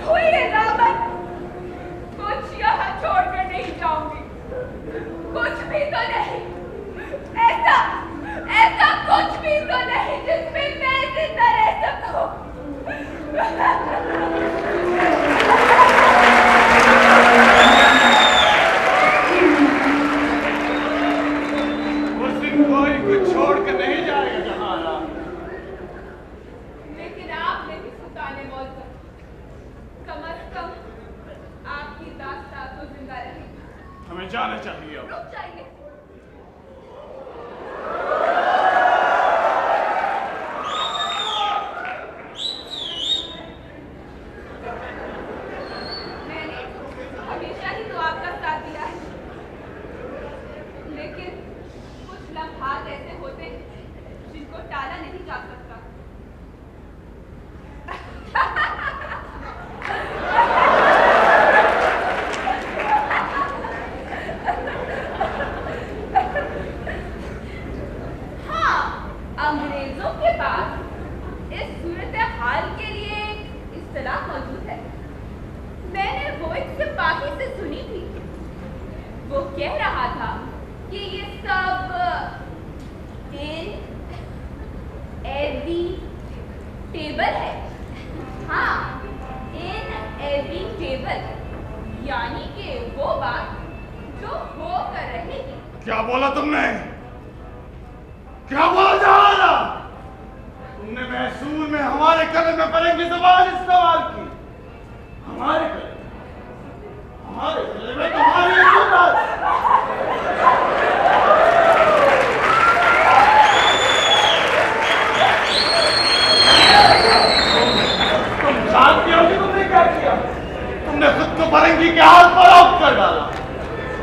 कोई अलामत कुछ यहाँ छोड़कर नहीं जाऊंगी। कुछ भी तो नहीं, ऐसा कुछ भी तो नहीं जिसमें मैं जिंदा रह सकूं। उस दिन कोई कुछ छोड़ कर नहीं जाएगा जहां। लेकिन आपने भी सुल्तान मौजूद, कम से कम आपकी दास्तां तो जिंदा रहेगी। हमें जाना चाहिए अब। रुक जाइए। मैंने हमेशा ही तो आपका साथ दिया है, लेकिन कुछ लम्हात ऐसे होते हैं जिनको टाला नहीं जा सकता। हाँ, अंग्रेजों के पास इस सूरत हाल के लिए एक इस्तिलाह मौजूद है। मैंने वो एक सिपाही से सुनी थी। वो कह रहा था कि ये सब इनएविटेबल है। हाँ, इनएविटेबल, यानी कि वो बात जो होकर रहेगी। क्या बोला तुमने? क्या बोला जहाना? तुमने महसूल में हमारे कलम में फरेंगी ज़बान इस्तेमाल की। हमारे कलम में तुम्हारी तुम जानते हो कि तुमने क्या किया? तुमने खुद को फरेंगी के हाथ पर ऑफ कर डाला।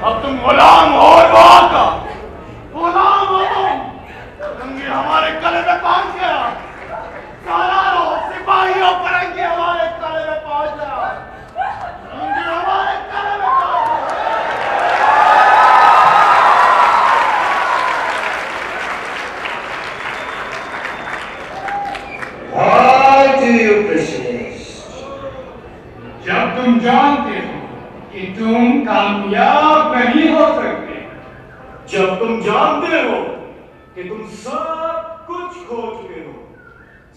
अब तुम गुलाम हो वहां का, गुलाम हो तुम। हमारे गले में पहुंच गया। सारा सिपाहियों फरेंगी हमारे गले में पहुंच गया। हमारे गले में जब तुम जानते हो कि तुम कामयाब नहीं हो सकते, जब तुम जानते हो कि तुम सब कुछ खो चुके हो,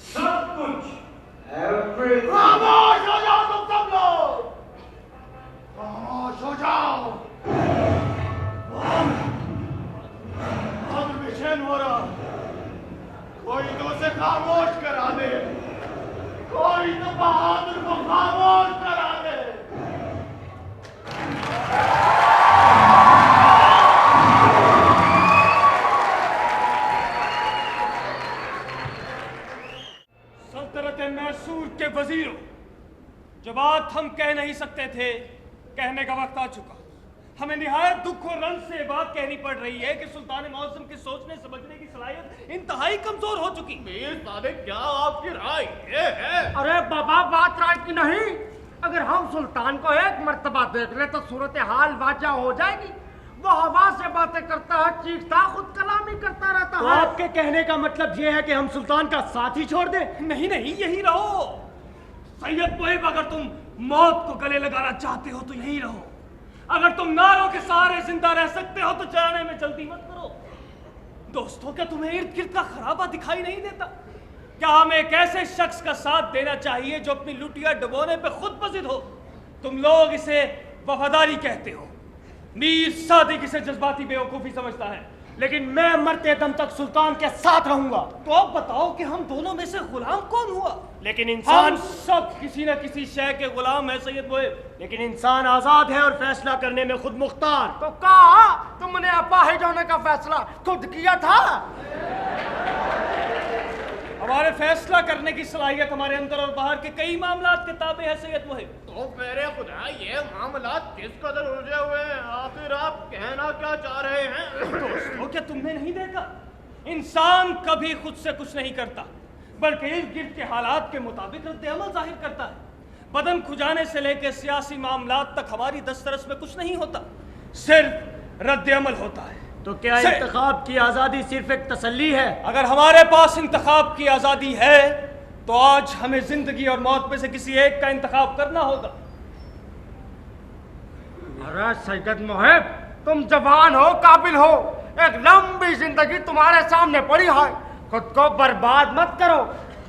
सब कुछ, everything। खामोश हो जाओ तुम सब लोग, खामोश हो जाओ। बहुत बेचैन हो रहा, कोई तो उसे खामोश करा दे, कोई तो बहादुर को खामोश करा दे। सल्तनत मैसूर के वजीरों, जो बात हम कह नहीं सकते थे, कहने का वक्त आ चुका। हमें निहायत दुख और रंज से बात कहनी पड़ रही है कि सुल्तान मौसम की सोचने समझने की सलाहियत इंतहाई कमजोर हो चुकी। मीर सादिक, क्या आपकी राय ये है? अरे बाबा, बात राय की नहीं। अगर हम सुल्तान को एक मर्तबा देख ले तो सूरत हाल वाजा हो जाएगी। वो हवा से बातें करता है, चीखता, खुद कलामी करता रहता तो है। आपके कहने का मतलब ये है कि हम सुल्तान का साथ ही छोड़ दें? नहीं नहीं, यही रहो। सैयद मुहिब, अगर तुम मौत को गले लगाना चाहते हो तो यही रहो। अगर तुम नारों के सहारे जिंदा रह सकते हो तो जाने में जल्दी मत करो। दोस्तों, क्या तुम्हें इर्द गिर्द का खराबा दिखाई नहीं देता? क्या हमें एक ऐसे शख्स का साथ देना चाहिए जो अपनी लुटिया डुबोने पे खुद पजिद हो? तुम लोग इसे वफादारी कहते हो, मीर सादिक इसे जज्बाती बेवकूफी समझता है, लेकिन मैं मरते दम तक सुल्तान के साथ रहूंगा। तो अब बताओ कि हम दोनों में से गुलाम कौन हुआ? लेकिन इंसान, हम सब किसी न किसी शय के गुलाम है सैयद मुहिब, लेकिन इंसान आजाद है और फैसला करने में खुद मुख्तार। तो कहा तुमने अपाहिज होने का फैसला खुद किया था? हमारे फैसला करने की सलाहियत हमारे अंदर और बाहर के कई मामलात के ताबे है सैयद मुहिब। तो मेरे खुदा, ये मामलात किस कदर उलझे हुए हैं? आखिर आप कहना क्या चाह रहे हैं? दोस्तों, क्या तुमने नहीं देखा? इंसान कभी खुद से कुछ नहीं करता, बल्कि इर्द गिर्द के हालात के मुताबिक रद्द अमल जाहिर करता है। बदन खुजाने से लेकर सियासी मामलात तक हमारी दस्तरस में कुछ नहीं होता, सिर्फ रद्द अमल होता है। तो क्या इंतखाब की आज़ादी सिर्फ एक तसल्ली है? अगर हमारे पास इंतखाब की आज़ादी है तो आज हमें जिंदगी और मौत में से किसी एक का इंतखाब करना होगा। अरे सैयद मोहिब, तुम जवान हो, काबिल हो, एक लंबी जिंदगी तुम्हारे सामने पड़ी है। खुद को बर्बाद मत करो।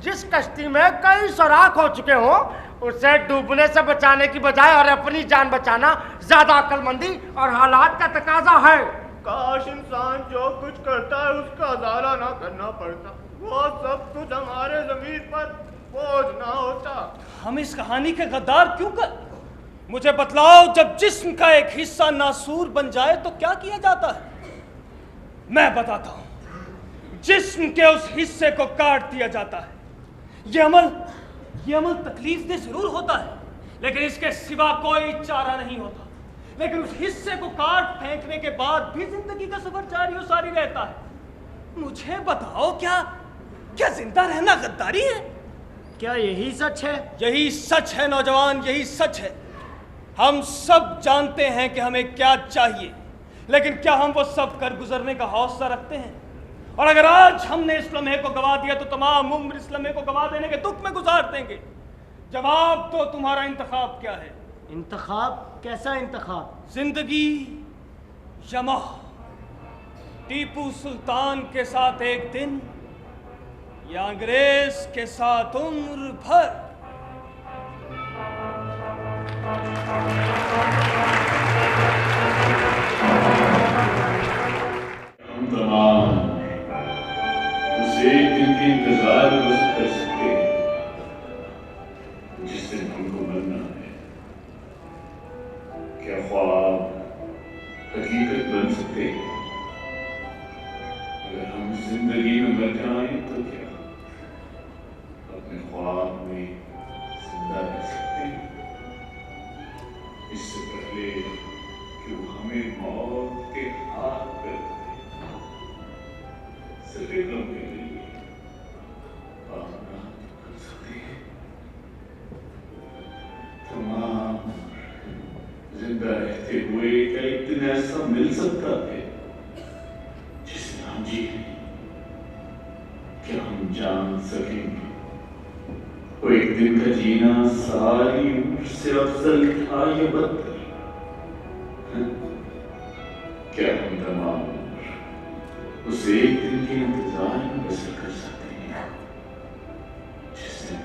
जिस कश्ती में कई सुराख हो चुके हो उसे डूबने से बचाने की बजाय और अपनी जान बचाना ज्यादा अक्लमंदी और हालात का तकाजा है। काश इंसान जो कुछ करता है उसका ज़ारा ना करना पड़ता, वो सब कुछ हमारे ज़मीर पर बोझ ना होता। हम इस कहानी के गद्दार क्यों कर? मुझे बतलाओ, जब जिस्म का एक हिस्सा नासूर बन जाए तो क्या किया जाता है? मैं बताता हूं। जिस्म के उस हिस्से को काट दिया जाता है। ये अमल तकलीफ दे जरूर होता है, लेकिन इसके सिवा कोई चारा नहीं होता। लेकिन उस हिस्से को काट फेंकने के बाद भी जिंदगी का सफर जारी और सारी रहता है। मुझे बताओ, क्या जिंदा रहना गद्दारी है? क्या यही सच है? यही सच है नौजवान, यही सच है। हम सब जानते हैं कि हमें क्या चाहिए, लेकिन क्या हम वो सब कर गुजरने का हौसला रखते हैं? और अगर आज हमने इस लम्हे को गवा दिया तो तमाम उम्र इस लम्हे को गवा देने के दुख में गुजार देंगे। जवाब तो तुम्हारा इंतखाब क्या है? इंतखाब? कैसा इंतखाब? जिंदगी या मौत, टीपू सुल्तान के साथ एक दिन या अंग्रेज के साथ उम्र भर। हम तमाम उस एक दिन के इंतजार बस कर सकते हैं जिस दिन हमको मरना है। क्या ख्वाब हकीकत बन सकते हैं? अगर हम जिंदगी में मर जाएं तो क्या अपने ख्वाब में जिंदा रह सकते हैं? इससे पहले कि वो हमें मौत के हाथ कर सफेदों के लिए आना कर सकते हैं। तमाम जिंदा रहते हुए क्या एक दिन ऐसा मिल सकता है जिसे हम जी लें? क्या हम जान सकेंगे वो एक दिन का जीना सारी उम्र से अफजल था या बदतर? क्या हम तमाम उस एक दिन के इंतजार में बसर कर सकते हैं जिस दिन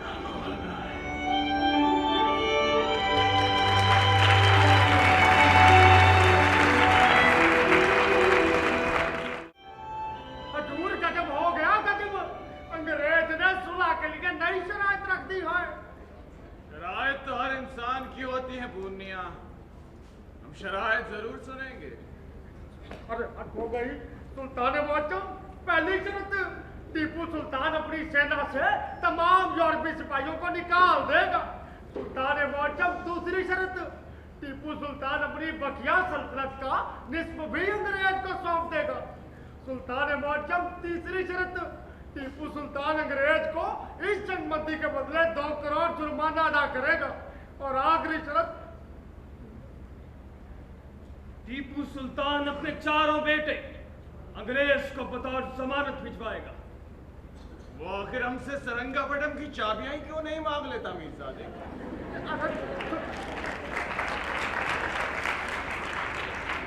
हमको मरना है? हजूर गजब हो गया, गजब। अंग्रेज ने सुलह के लिए नई शराइत रख दी है। शराइत तो हर इंसान की होती है पूर्णिया, हम शराइत जरूर सुनेंगे। अरे हद हो गई। सुल्तान मुअज्जम, पहली शर्त, टीपू सुल्तान अपनी सेना से तमाम यूरोपीय सिपाहियों को निकाल देगा। सुल्तान मुअज्जम, दूसरी शर्त, टीपू सुल्तान अपनी बकिया सल्तनत का निस्फ भी अंग्रेज को सौंप देगा। सुल्तान मुअज्जम, तीसरी शर्त, टीपू सुल्तान अंग्रेज को इस जंगबंदी के बदले 2 करोड़ जुर्माना अदा करेगा। और आखिरी शर्त, टीपू सुल्तान अपने चारों बेटे अंग्रेज को बतौर जमानत भिजवाएगा। वो आखिर हमसे सरंगापटम की चाबियां क्यों नहीं मांग लेता मीरजादे?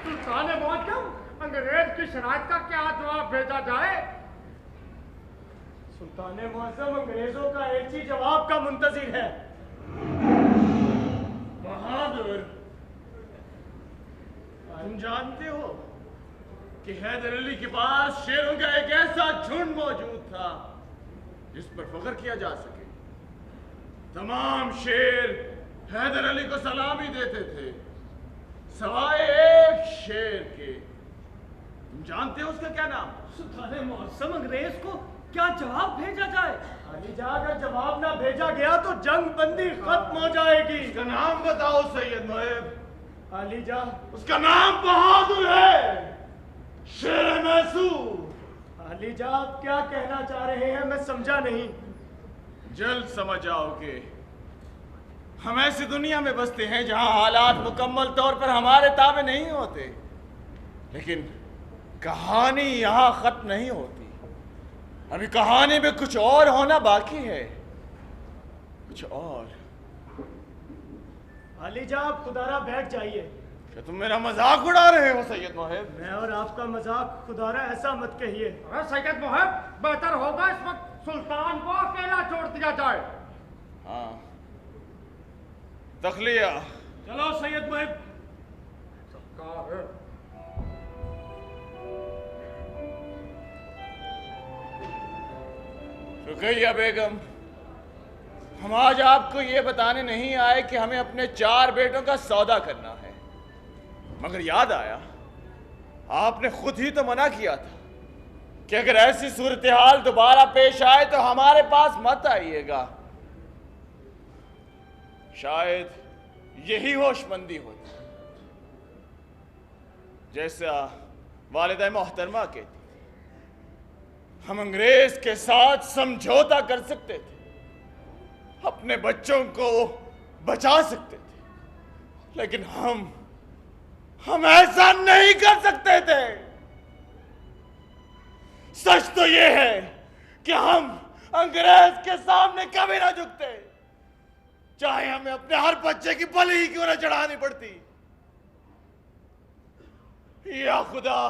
सुल्तान मुअज्जम, अंग्रेज की शराइत का क्या जवाब भेजा जाए? सुल्तान मुअज्जम अंग्रेजों का एक ही जवाब का मुंतजिर है। बहादुर, तुम जानते हो कि हैदर अली के पास शेरों का एक ऐसा झुंड मौजूद था जिस पर फख्र किया जा सके। तमाम शेर हैदर अली को सलामी देते थे सवाए एक शेर के। तुम जानते हो उसका क्या नाम? सुल्तान मुअज्जम, अंग्रेज को क्या जवाब भेजा जाए? अलीजा, अगर जवाब ना भेजा गया तो जंग बंदी खत्म हो जाएगी। उसका नाम बताओ सैयद मोहिब। अलीजा, उसका नाम बहादुर है, शेर मैसूर। अलीजा, आप क्या कहना चाह रहे हैं? मैं समझा नहीं। जल्द समझ आओगे। हम ऐसी दुनिया में बसते हैं जहां हालात मुकम्मल तौर पर हमारे ताबे नहीं होते, लेकिन कहानी यहां खत्म नहीं होती। अभी कहानी में कुछ और होना बाकी है, कुछ और। अलीजा, आप खुदारा बैठ जाइए। क्या तुम मेरा मजाक उड़ा रहे हो सैयद मोहिब? मैं और आपका मजाक खुदारा ऐसा मत कहिए। अरे सैयद मोहिब, बेहतर होगा इस वक्त सुल्तान को अकेला छोड़ दिया जाए। हाँ, तखलिया। चलो सैयद मोहिब। रुकैया बेगम, हम आज आपको ये बताने नहीं आए कि हमें अपने 4 बेटों का सौदा करना है, मगर याद आया आपने खुद ही तो मना किया था कि अगर ऐसी सूरत हाल दोबारा पेश आए तो हमारे पास मत आइएगा। शायद यही होशमंदी होती, जैसा वालिदा मोहतरमा कहती थी, हम अंग्रेज के साथ समझौता कर सकते थे, अपने बच्चों को बचा सकते थे, लेकिन हम ऐसा नहीं कर सकते थे। सच तो यह है कि हम अंग्रेज के सामने कभी ना झुकते, चाहे हमें अपने हर बच्चे की बलि ही क्यों ना चढ़ानी पड़ती। या खुदा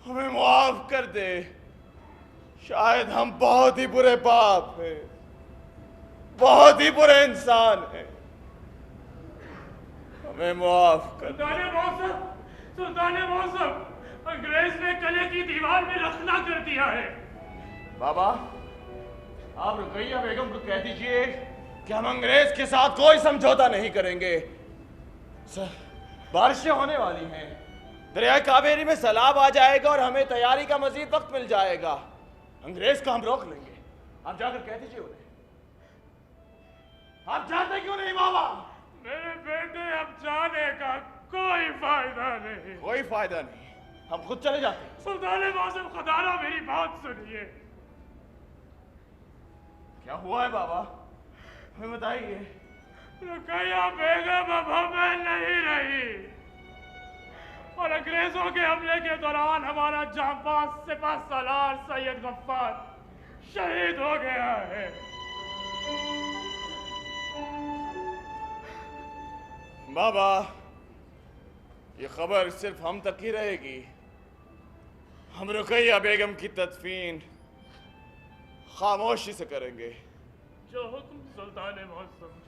हमें माफ कर दे, शायद हम बहुत ही बुरे बाप हैं, बहुत ही बुरे इंसान हैं, हमें माफ कर दे। सुल्तान मौसम, अंग्रेज ने किले की दीवार में रखना कर दिया है। बाबा, आप रुकैया बेगम को कह दीजिए कि हम अंग्रेज के साथ कोई समझौता नहीं करेंगे। बारिशें होने वाली हैं, दरिया कावेरी में सैलाब आ जाएगा और हमें तैयारी का मजीद वक्त मिल जाएगा। अंग्रेज को हम रोक लेंगे। आप जाकर कह दीजिए उन्हें। आप जाते क्यों नहीं बाबा? मेरे बेटे, अब जाने का कोई फायदा नहीं। कोई फायदा नहीं, हम खुद चले जाते हैं। सुल्तान मौसम, खुदारा मेरी बात सुनिए। क्या हुआ है बाबा, हमें बताइए। रुकैया बेगम अब हमें नहीं रही और अंग्रेजों के हमले के दौरान हमारा जांबाज सिपा सालार सैयद गफ्फार शहीद हो गया है। बाबा, ये खबर सिर्फ हम तक ही रहेगी। हम रुकैया बेगम की तदफीन खामोशी से करेंगे। जो हुक्म सुल्तान मौसम।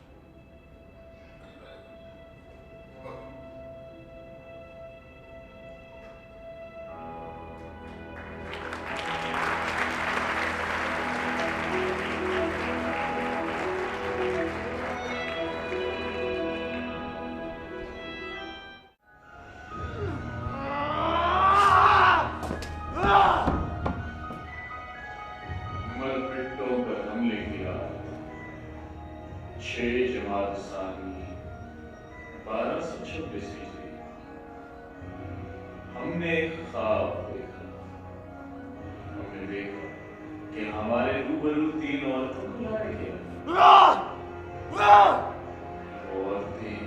हमने एक ख्वाब देखा। हमने देखा कि हमारे रूबरू 3 औरतों को लाया गया। औरतें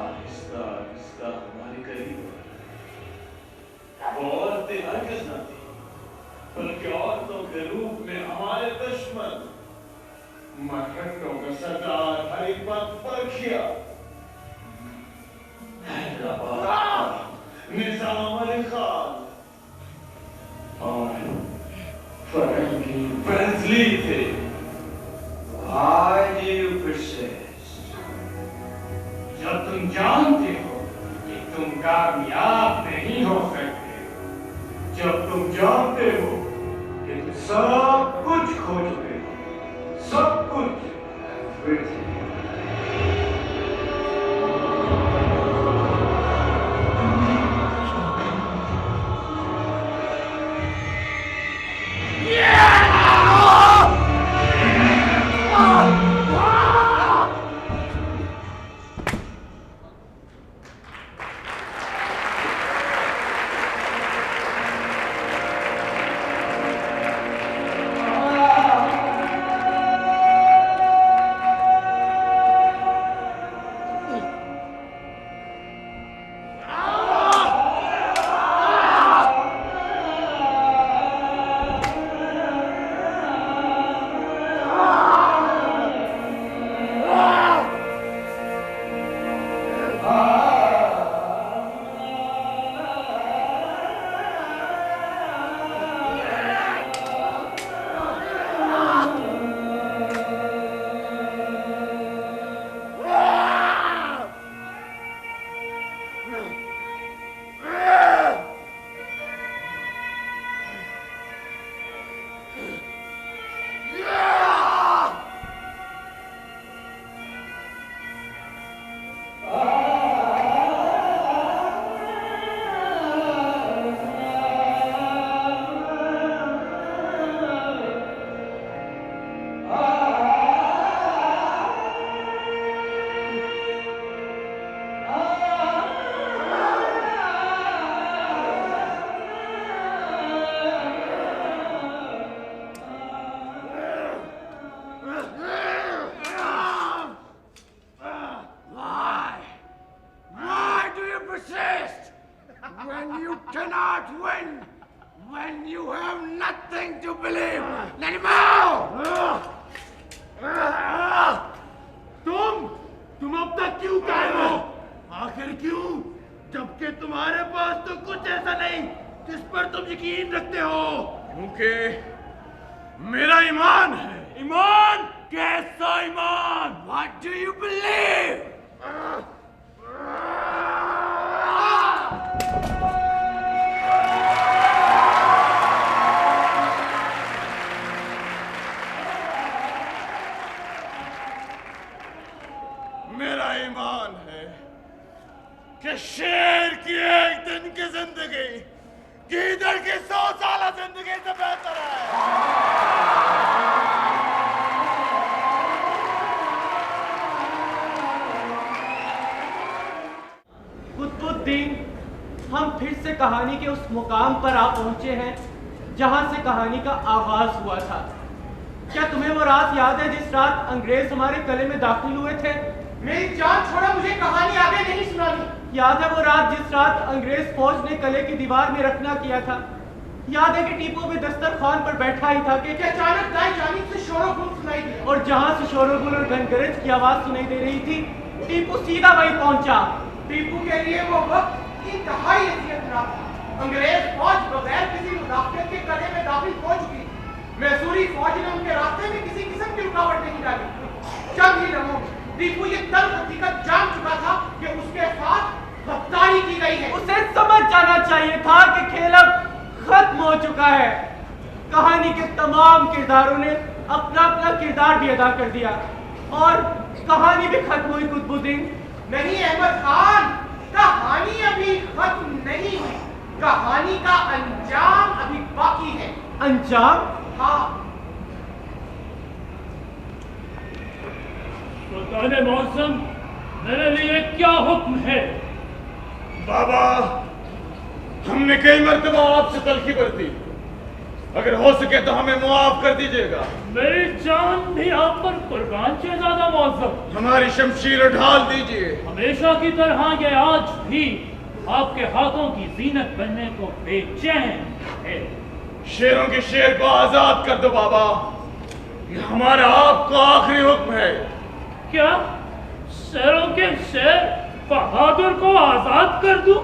आहिस्ता आहिस्ता हमारे करीब आई। वो औरतें हरगिज़ न थी, बल्कि औरतों के रूप में हमारे दुश्मन मरहट्टों का सरदार हरिपत परखिया, निजाम अली खान और फरंगी ब्रेंसली थे। Why do you persist? जब तुम जानते हो कि तुम कामयाब नहीं हो सकते, जब तुम जानते हो कि तुम सब कुछ खो चुके हो, सब कुछ everything. believe? Let him out! तुम अब तक क्यों कायम हो? आखिर क्यों? जबकि तुम्हारे पास तो कुछ ऐसा नहीं जिस पर तुम यकीन रखते हो। क्योंकि मेरा ईमान है। ईमान? कैसा ईमान? What do you believe? मेरा ईमान है कि शेर की एक दिन की जिंदगी गीदड़ की 100 साल जिंदगी से बेहतर है। कुतुबुद्दीन, हम फिर से कहानी के उस मुकाम पर आ पहुंचे हैं जहां से कहानी का आगाज हुआ था। क्या तुम्हें वो रात याद है जिस रात अंग्रेज हमारे गले में दाखिल हुए थे? मेरी जान छोड़ो, मुझे कहानी आगे नहीं सुनानी। याद है वो रात जिस रात अंग्रेज फौज ने किले की दीवार में रखना किया था? याद है कि टीपू भी दस्तरखान पर बैठा ही था कि अचानक दाएं जानिब से शोर-गुल सुनाई दिया, और जहां से शोर-गुल और गनगरज की आवाज सुनाई दे रही थी, टीपू सीधा वहीं पहुंचा। टीपू के लिए वो वक्त इंतहाई अजियतनाक था। अंग्रेज फौज बगैर किसी मुदाफियत के किले में दाखिल हो चुकी। मैसूरी फौज ने उनके रास्ते में किसी किस्म की रुकावट नहीं डाली। चंद ही लम्हों में टीपू ये तल्ख हकीकत जान चुका था कि उसके साथ गद्दारी की गई है। उसे समझ जाना चाहिए था कि खेल अब खत्म हो चुका है। कहानी के तमाम किरदारों ने अपना अपना किरदार भी अदा कर दिया और कहानी भी खत्म हुई। कुतुबुद्दीन नहीं अहमद खान, कहानी अभी खत्म नहीं हुई। कहानी का अंजाम अभी बाकी है। अंजाम? हाँ। सुल्तान मौसम, मेरे लिए क्या हुक्म है? बाबा, हमने कई मर्तबा आपसे तलखी बरती, अगर हो सके तो हमें मुआफ कर दीजिएगा। मेरी जान भी आप पर कुर्बान शहजादा मौसम। हमारी शमशीर ढाल दीजिए। हमेशा की तरह ये आज भी आपके हाथों की जीनत बनने को बेचैन है। शेरों के शेर को आजाद कर दो बाबा, ये हमारा आपको आखिरी हुक्म है। क्या शेरों के शेर बहादुर को आजाद कर दूं?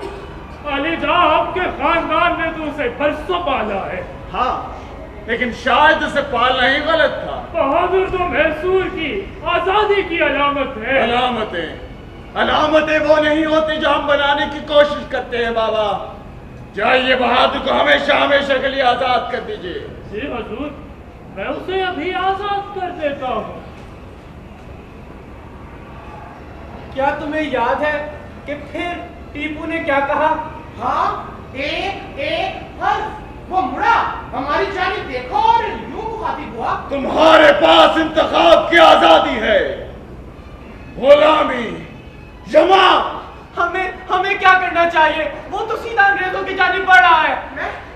अलीजा आपके खानदान ने तो उसे बरसों पाला है। हाँ, लेकिन शायद उसे पालना ही गलत था। बहादुर तो मैसूर की आजादी की अलामत है। अलामतें वो नहीं होती जो हम बनाने की कोशिश करते हैं बाबा। जाइए, बहादुर को हमेशा हमेशा के लिए आजाद कर दीजिए। जी हुजूर, मैं उसे अभी आजाद कर देता हूँ। क्या तुम्हें याद है कि फिर टीपू ने क्या कहा? हाँ, एक एक हर्फ वो मुड़ा, हमारी जानिब देखो और यूं मुखातिब हुआ। तुम्हारे पास इंतखाब की आजादी है, गुलामी, जमा। हमें क्या करना चाहिए? वो तो सीधा अंग्रेजों की जानिब बढ़ रहा है।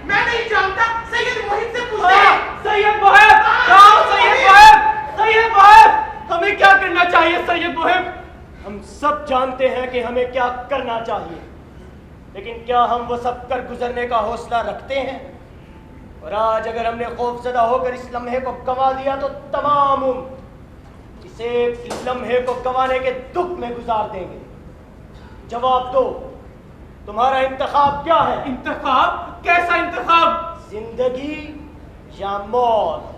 मैं नहीं जानता, सैयद मोहिब से पूछते हैं। सैयद मोहिब, सैयद मोहिब, हमें क्या करना चाहिए सैयद मोहिब? हम सब जानते हैं कि हमें क्या करना चाहिए, लेकिन क्या हम वो सब कर गुजरने का हौसला रखते हैं? और आज अगर हमने खौफजदा होकर इस लम्हे को गंवा दिया तो तमाम उम्र इसे इस लम्हे को गंवाने के दुख में गुजार देंगे। जवाब दो, तुम्हारा इंतखाब क्या है? इंतखाब? कैसा इंतखाब? जिंदगी या मौत?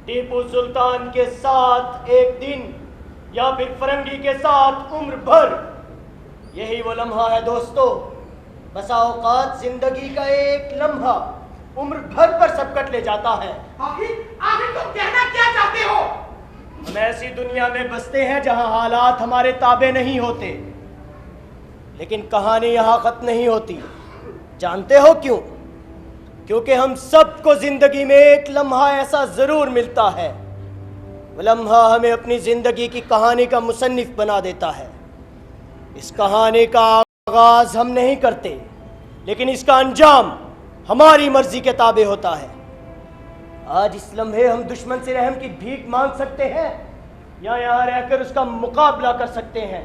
टीपू सुल्तान के साथ एक दिन या फिर फरंगी के साथ उम्र भर? यही वो लम्हा है दोस्तों। बसा औकात जिंदगी का एक लम्हा उम्र भर पर सबकट ले जाता है। आखिर तुम कहना क्या चाहते हो? हम ऐसी दुनिया में बसते हैं जहां हालात हमारे ताबे नहीं होते, लेकिन कहानी यहां खत्म नहीं होती। जानते हो क्यों? क्योंकि हम सबको जिंदगी में एक लम्हा ऐसा जरूर मिलता है, वो लम्हा हमें अपनी जिंदगी की कहानी का मुसन्निफ बना देता है। इस कहानी का आगाज हम नहीं करते, लेकिन इसका अंजाम हमारी मर्जी के ताबे होता है। आज इस लम्हे हम दुश्मन से रहम की भीख मांग सकते हैं या यहाँ रहकर उसका मुकाबला कर सकते हैं।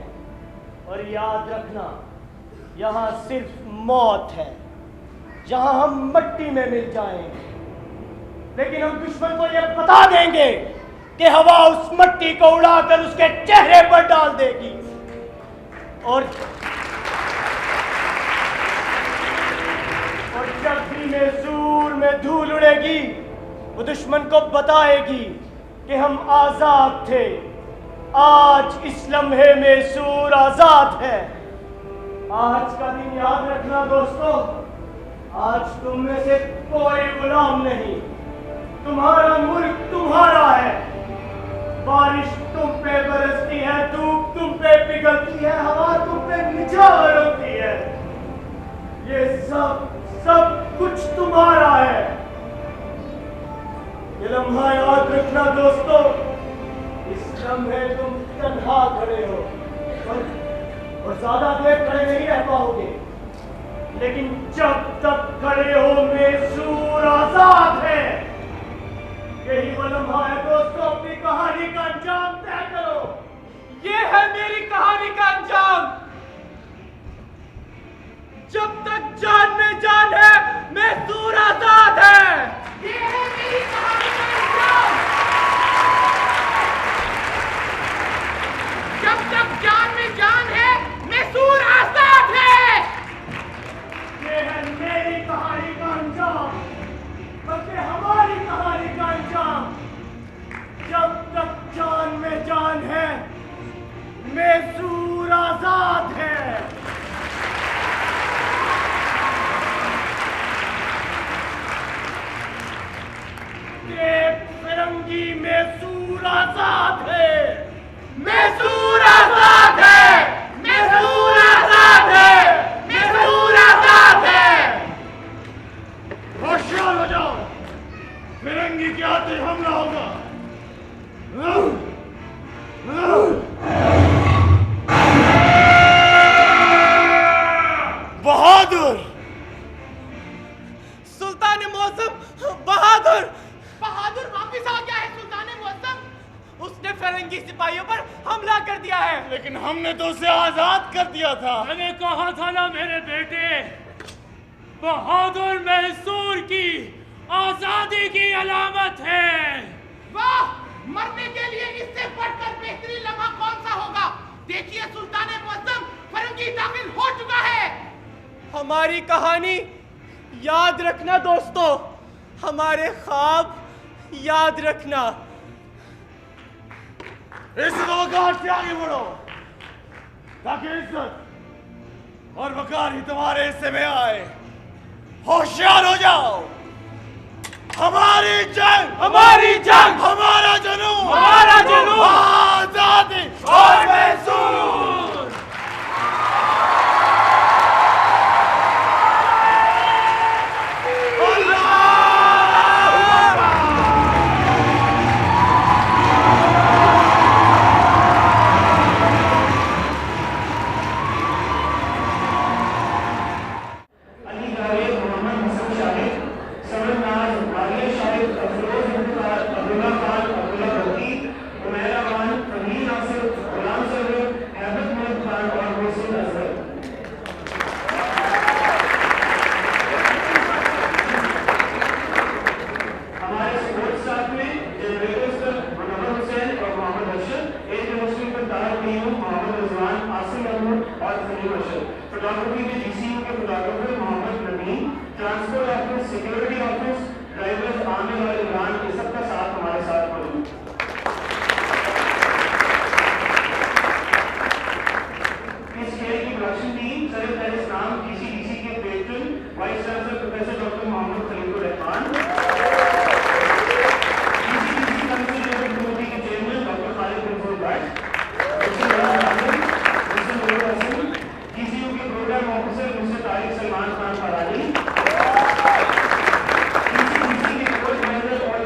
और याद रखना, यहाँ सिर्फ मौत है, जहाँ हम मट्टी में मिल जाएंगे। लेकिन हम दुश्मन को यह बता देंगे कि हवा उस मट्टी को उड़ाकर उसके चेहरे पर डाल देगी और जब भी मैसूर में धूल उड़ेगी वो दुश्मन को बताएगी कि हम आजाद थे। आज इस लम्हे मैसूर आजाद है। आज का दिन याद रखना दोस्तों, आज तुम में से कोई गुलाम नहीं। तुम्हारा मुल्क तुम्हारा है। बारिश तुम पे बरसती है, धूप तुम पे पिघलती है, हवा तुम पे निछावर होती है। ये सब कुछ तुम्हारा है। ये लम्हा याद रखना दोस्तों, इस लम्हे तुम तन्हा खड़े हो और ज्यादा देर खड़े नहीं रह पाओगे, लेकिन जब तक खड़े हो मैसूर आजाद है। यही वो लम्हा है दोस्तों, अपनी कहानी का अंजाम तय करो। ये है मेरी कहानी का अंजाम। जब तक जान में जान है मैसूर आजाद है। ये है मेरी कहानी का अंजाम। जब तक जान में जान है मैसूर आजाद है। ये है मेरी कहानी का अंजाम, बल्कि हमारी कहानी का अंजाम। जब तक जान में जान है मैसूर आजाद है। एक फिरंगी मैसूर आजाद है। मैसूर आजाद है। मैसूर आजाद है। मैसूर आजाद है। होशियार हो जाओ, फिरंगी के आते हमला होगा। बहादुर, सुल्तान मौसम बहादुर। बहादुर वापिस आ गया है सुल्तान मुअज्जम। उसने फिरंगी सिपाहियों पर हमला कर दिया है। लेकिन हमने तो उसे आजाद कर दिया था। मैंने कहा था ना मेरे बेटे, बहादुर मैसूर की आजादी की अलामत है। वाह, मरने के लिए इससे बढ़कर बेहतरीन लम्हा कौन सा होगा। देखिए सुल्तान मुअज्जम फिरंगी दाखिल हो चुका है। हमारी कहानी याद रखना दोस्तों, हमारे ख्वाब याद रखना। इस वकार से आगे बढ़ो ताकि इज्जत और वकार ही तुम्हारे हिस्से में आए। होशियार हो जाओ। हमारी जंग, हमारी जंग, हमारा जुनून, हमारा जुनून, आजादी और मैसूर। फोटोग्राफी में जीसीयू के photographer Mohammad Nabeen, transport office, security office, drivers, आने वाले इमरान, ये सबका साथ हमारे साथ मौजूद। इस खेल की production team sir Faiz Islam, GCDC के patron vice chancellor professor doctor Mohammad Khalilur Rahman, GCDC council level committee के chairman doctor Khalid Mansoor Bhatt, programme officer mister Tariq Salman Khan Farani, GCDC के कोच मैनेजर और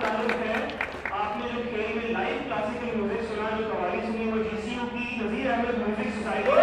ताल्लुक है, आपने जो खेल में लाइव क्लासिकल म्यूजिक सुना, जो कवाली सुनी, वो GCU की नजीर अहमद म्यूजिक सोसाइटी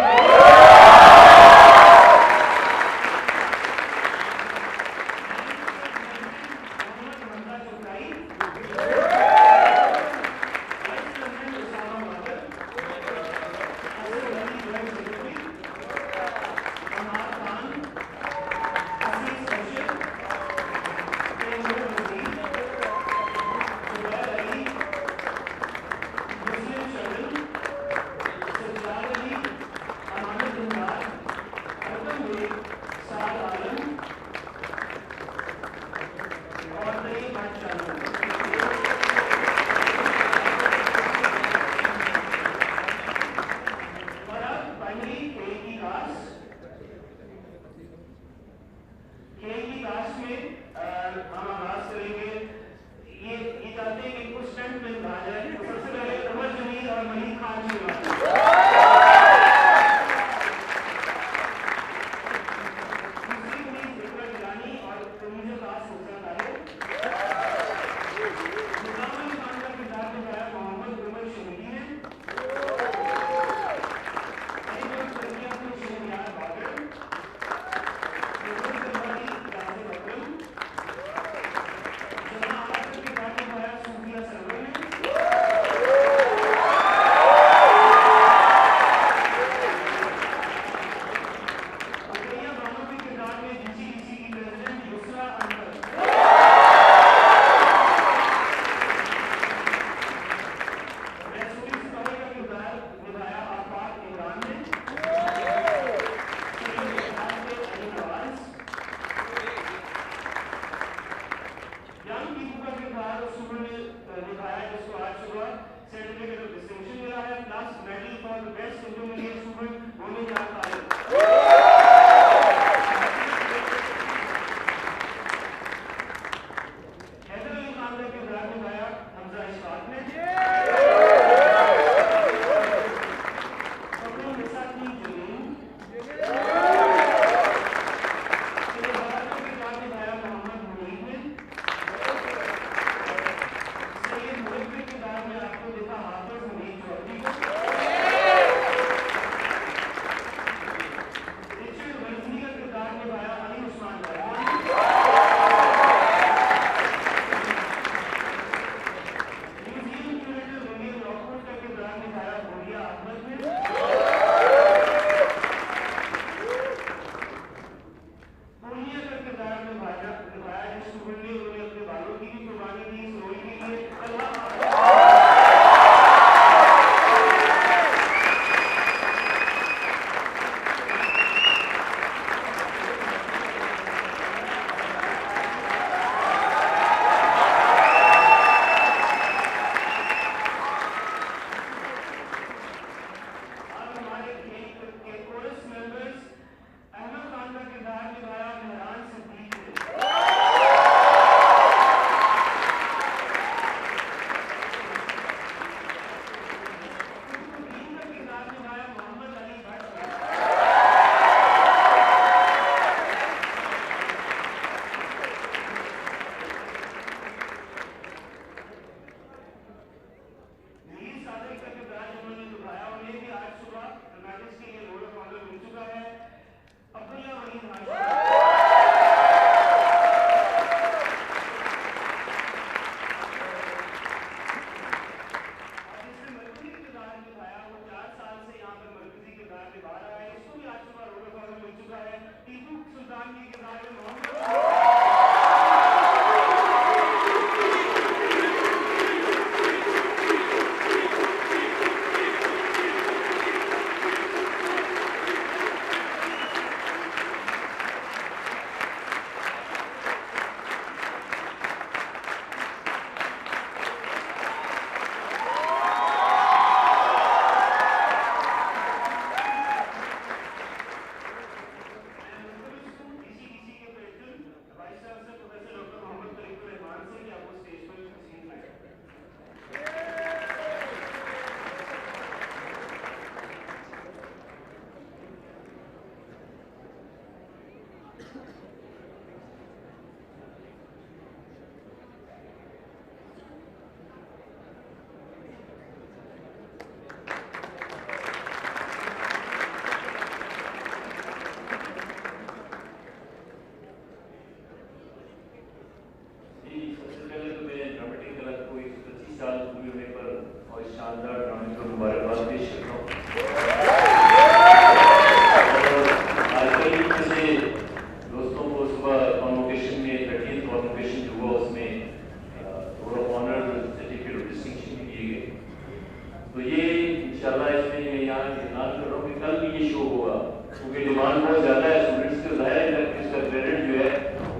इंशाल्लाह इसमें मैं यहाँ इंतजार कर रहा हूँ कि कल भी ये शो होगा, क्योंकि डिमांड बहुत ज़्यादा है स्टूडेंट्स के। ज़ाहिर है कि इसका क्रेडिट जो है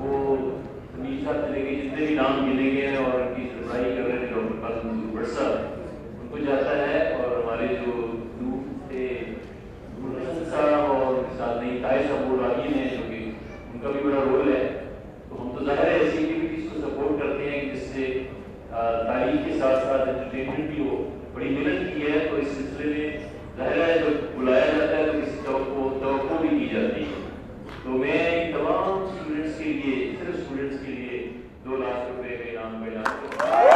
वो समीर साहब से लेके जितने भी नाम गिने गए हैं और इनकी सरबराही कर रहे थे डॉक्टर कासिम भट्ट साहब, उनको जाता है। और हमारे जो ग्रुप थे हसन साहब और साथ में ताई साहब वो रागी हैं, जो कि उनका भी बड़ा रोल है। तो हम तो ज़ाहिर है ऐसी एक्टिविटीज़ को सपोर्ट करते हैं जिससे तारीख के साथ साथ एंटरटेनमेंट भी हो। बड़ी मेहनत की है, तो इस सिलसिले में ज़ाहिर है जब बुलाया जाता है तो किसी तवक्को भी की जाती है। तो मैं तमाम स्टूडेंट्स के लिए, सिर्फ स्टूडेंट्स के लिए 2 लाख रुपए का इनाम का ऐलान करता हूं।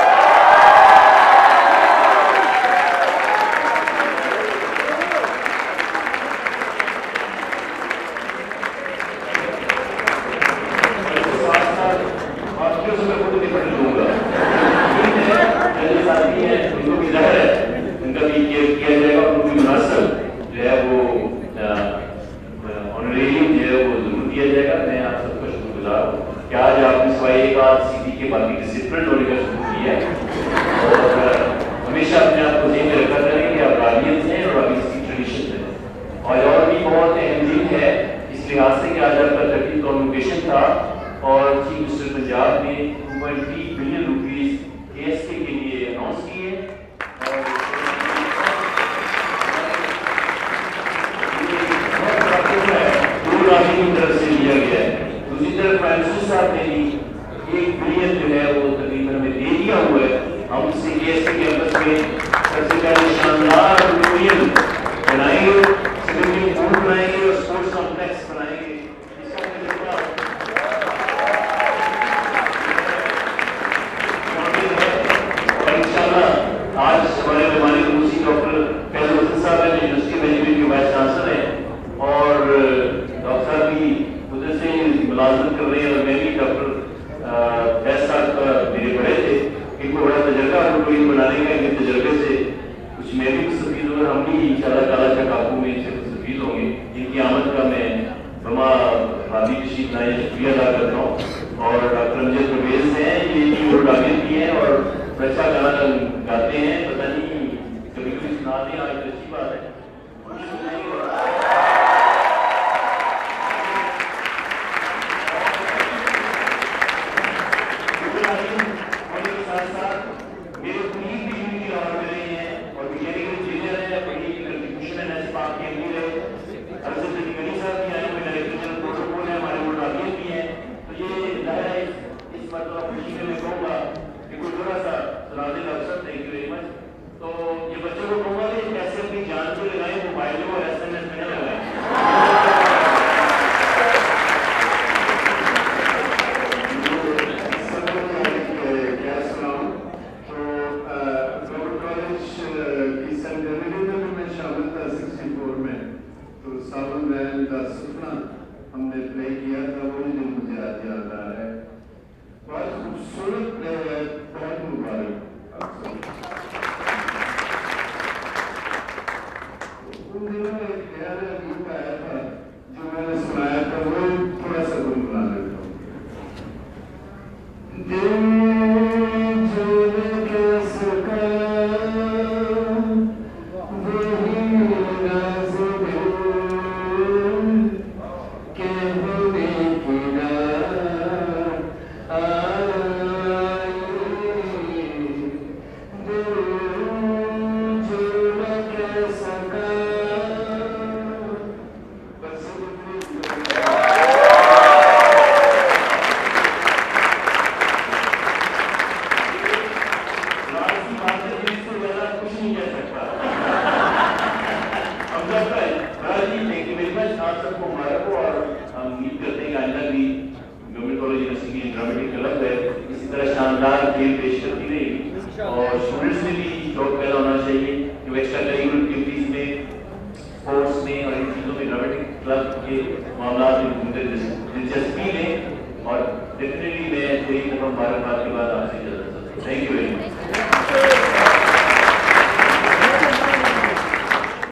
दिलचस्पी लें और डेफिनेटली मैं 3 दफा मुबारकबाद के बाद आपसे इजाजत। Thank you very much.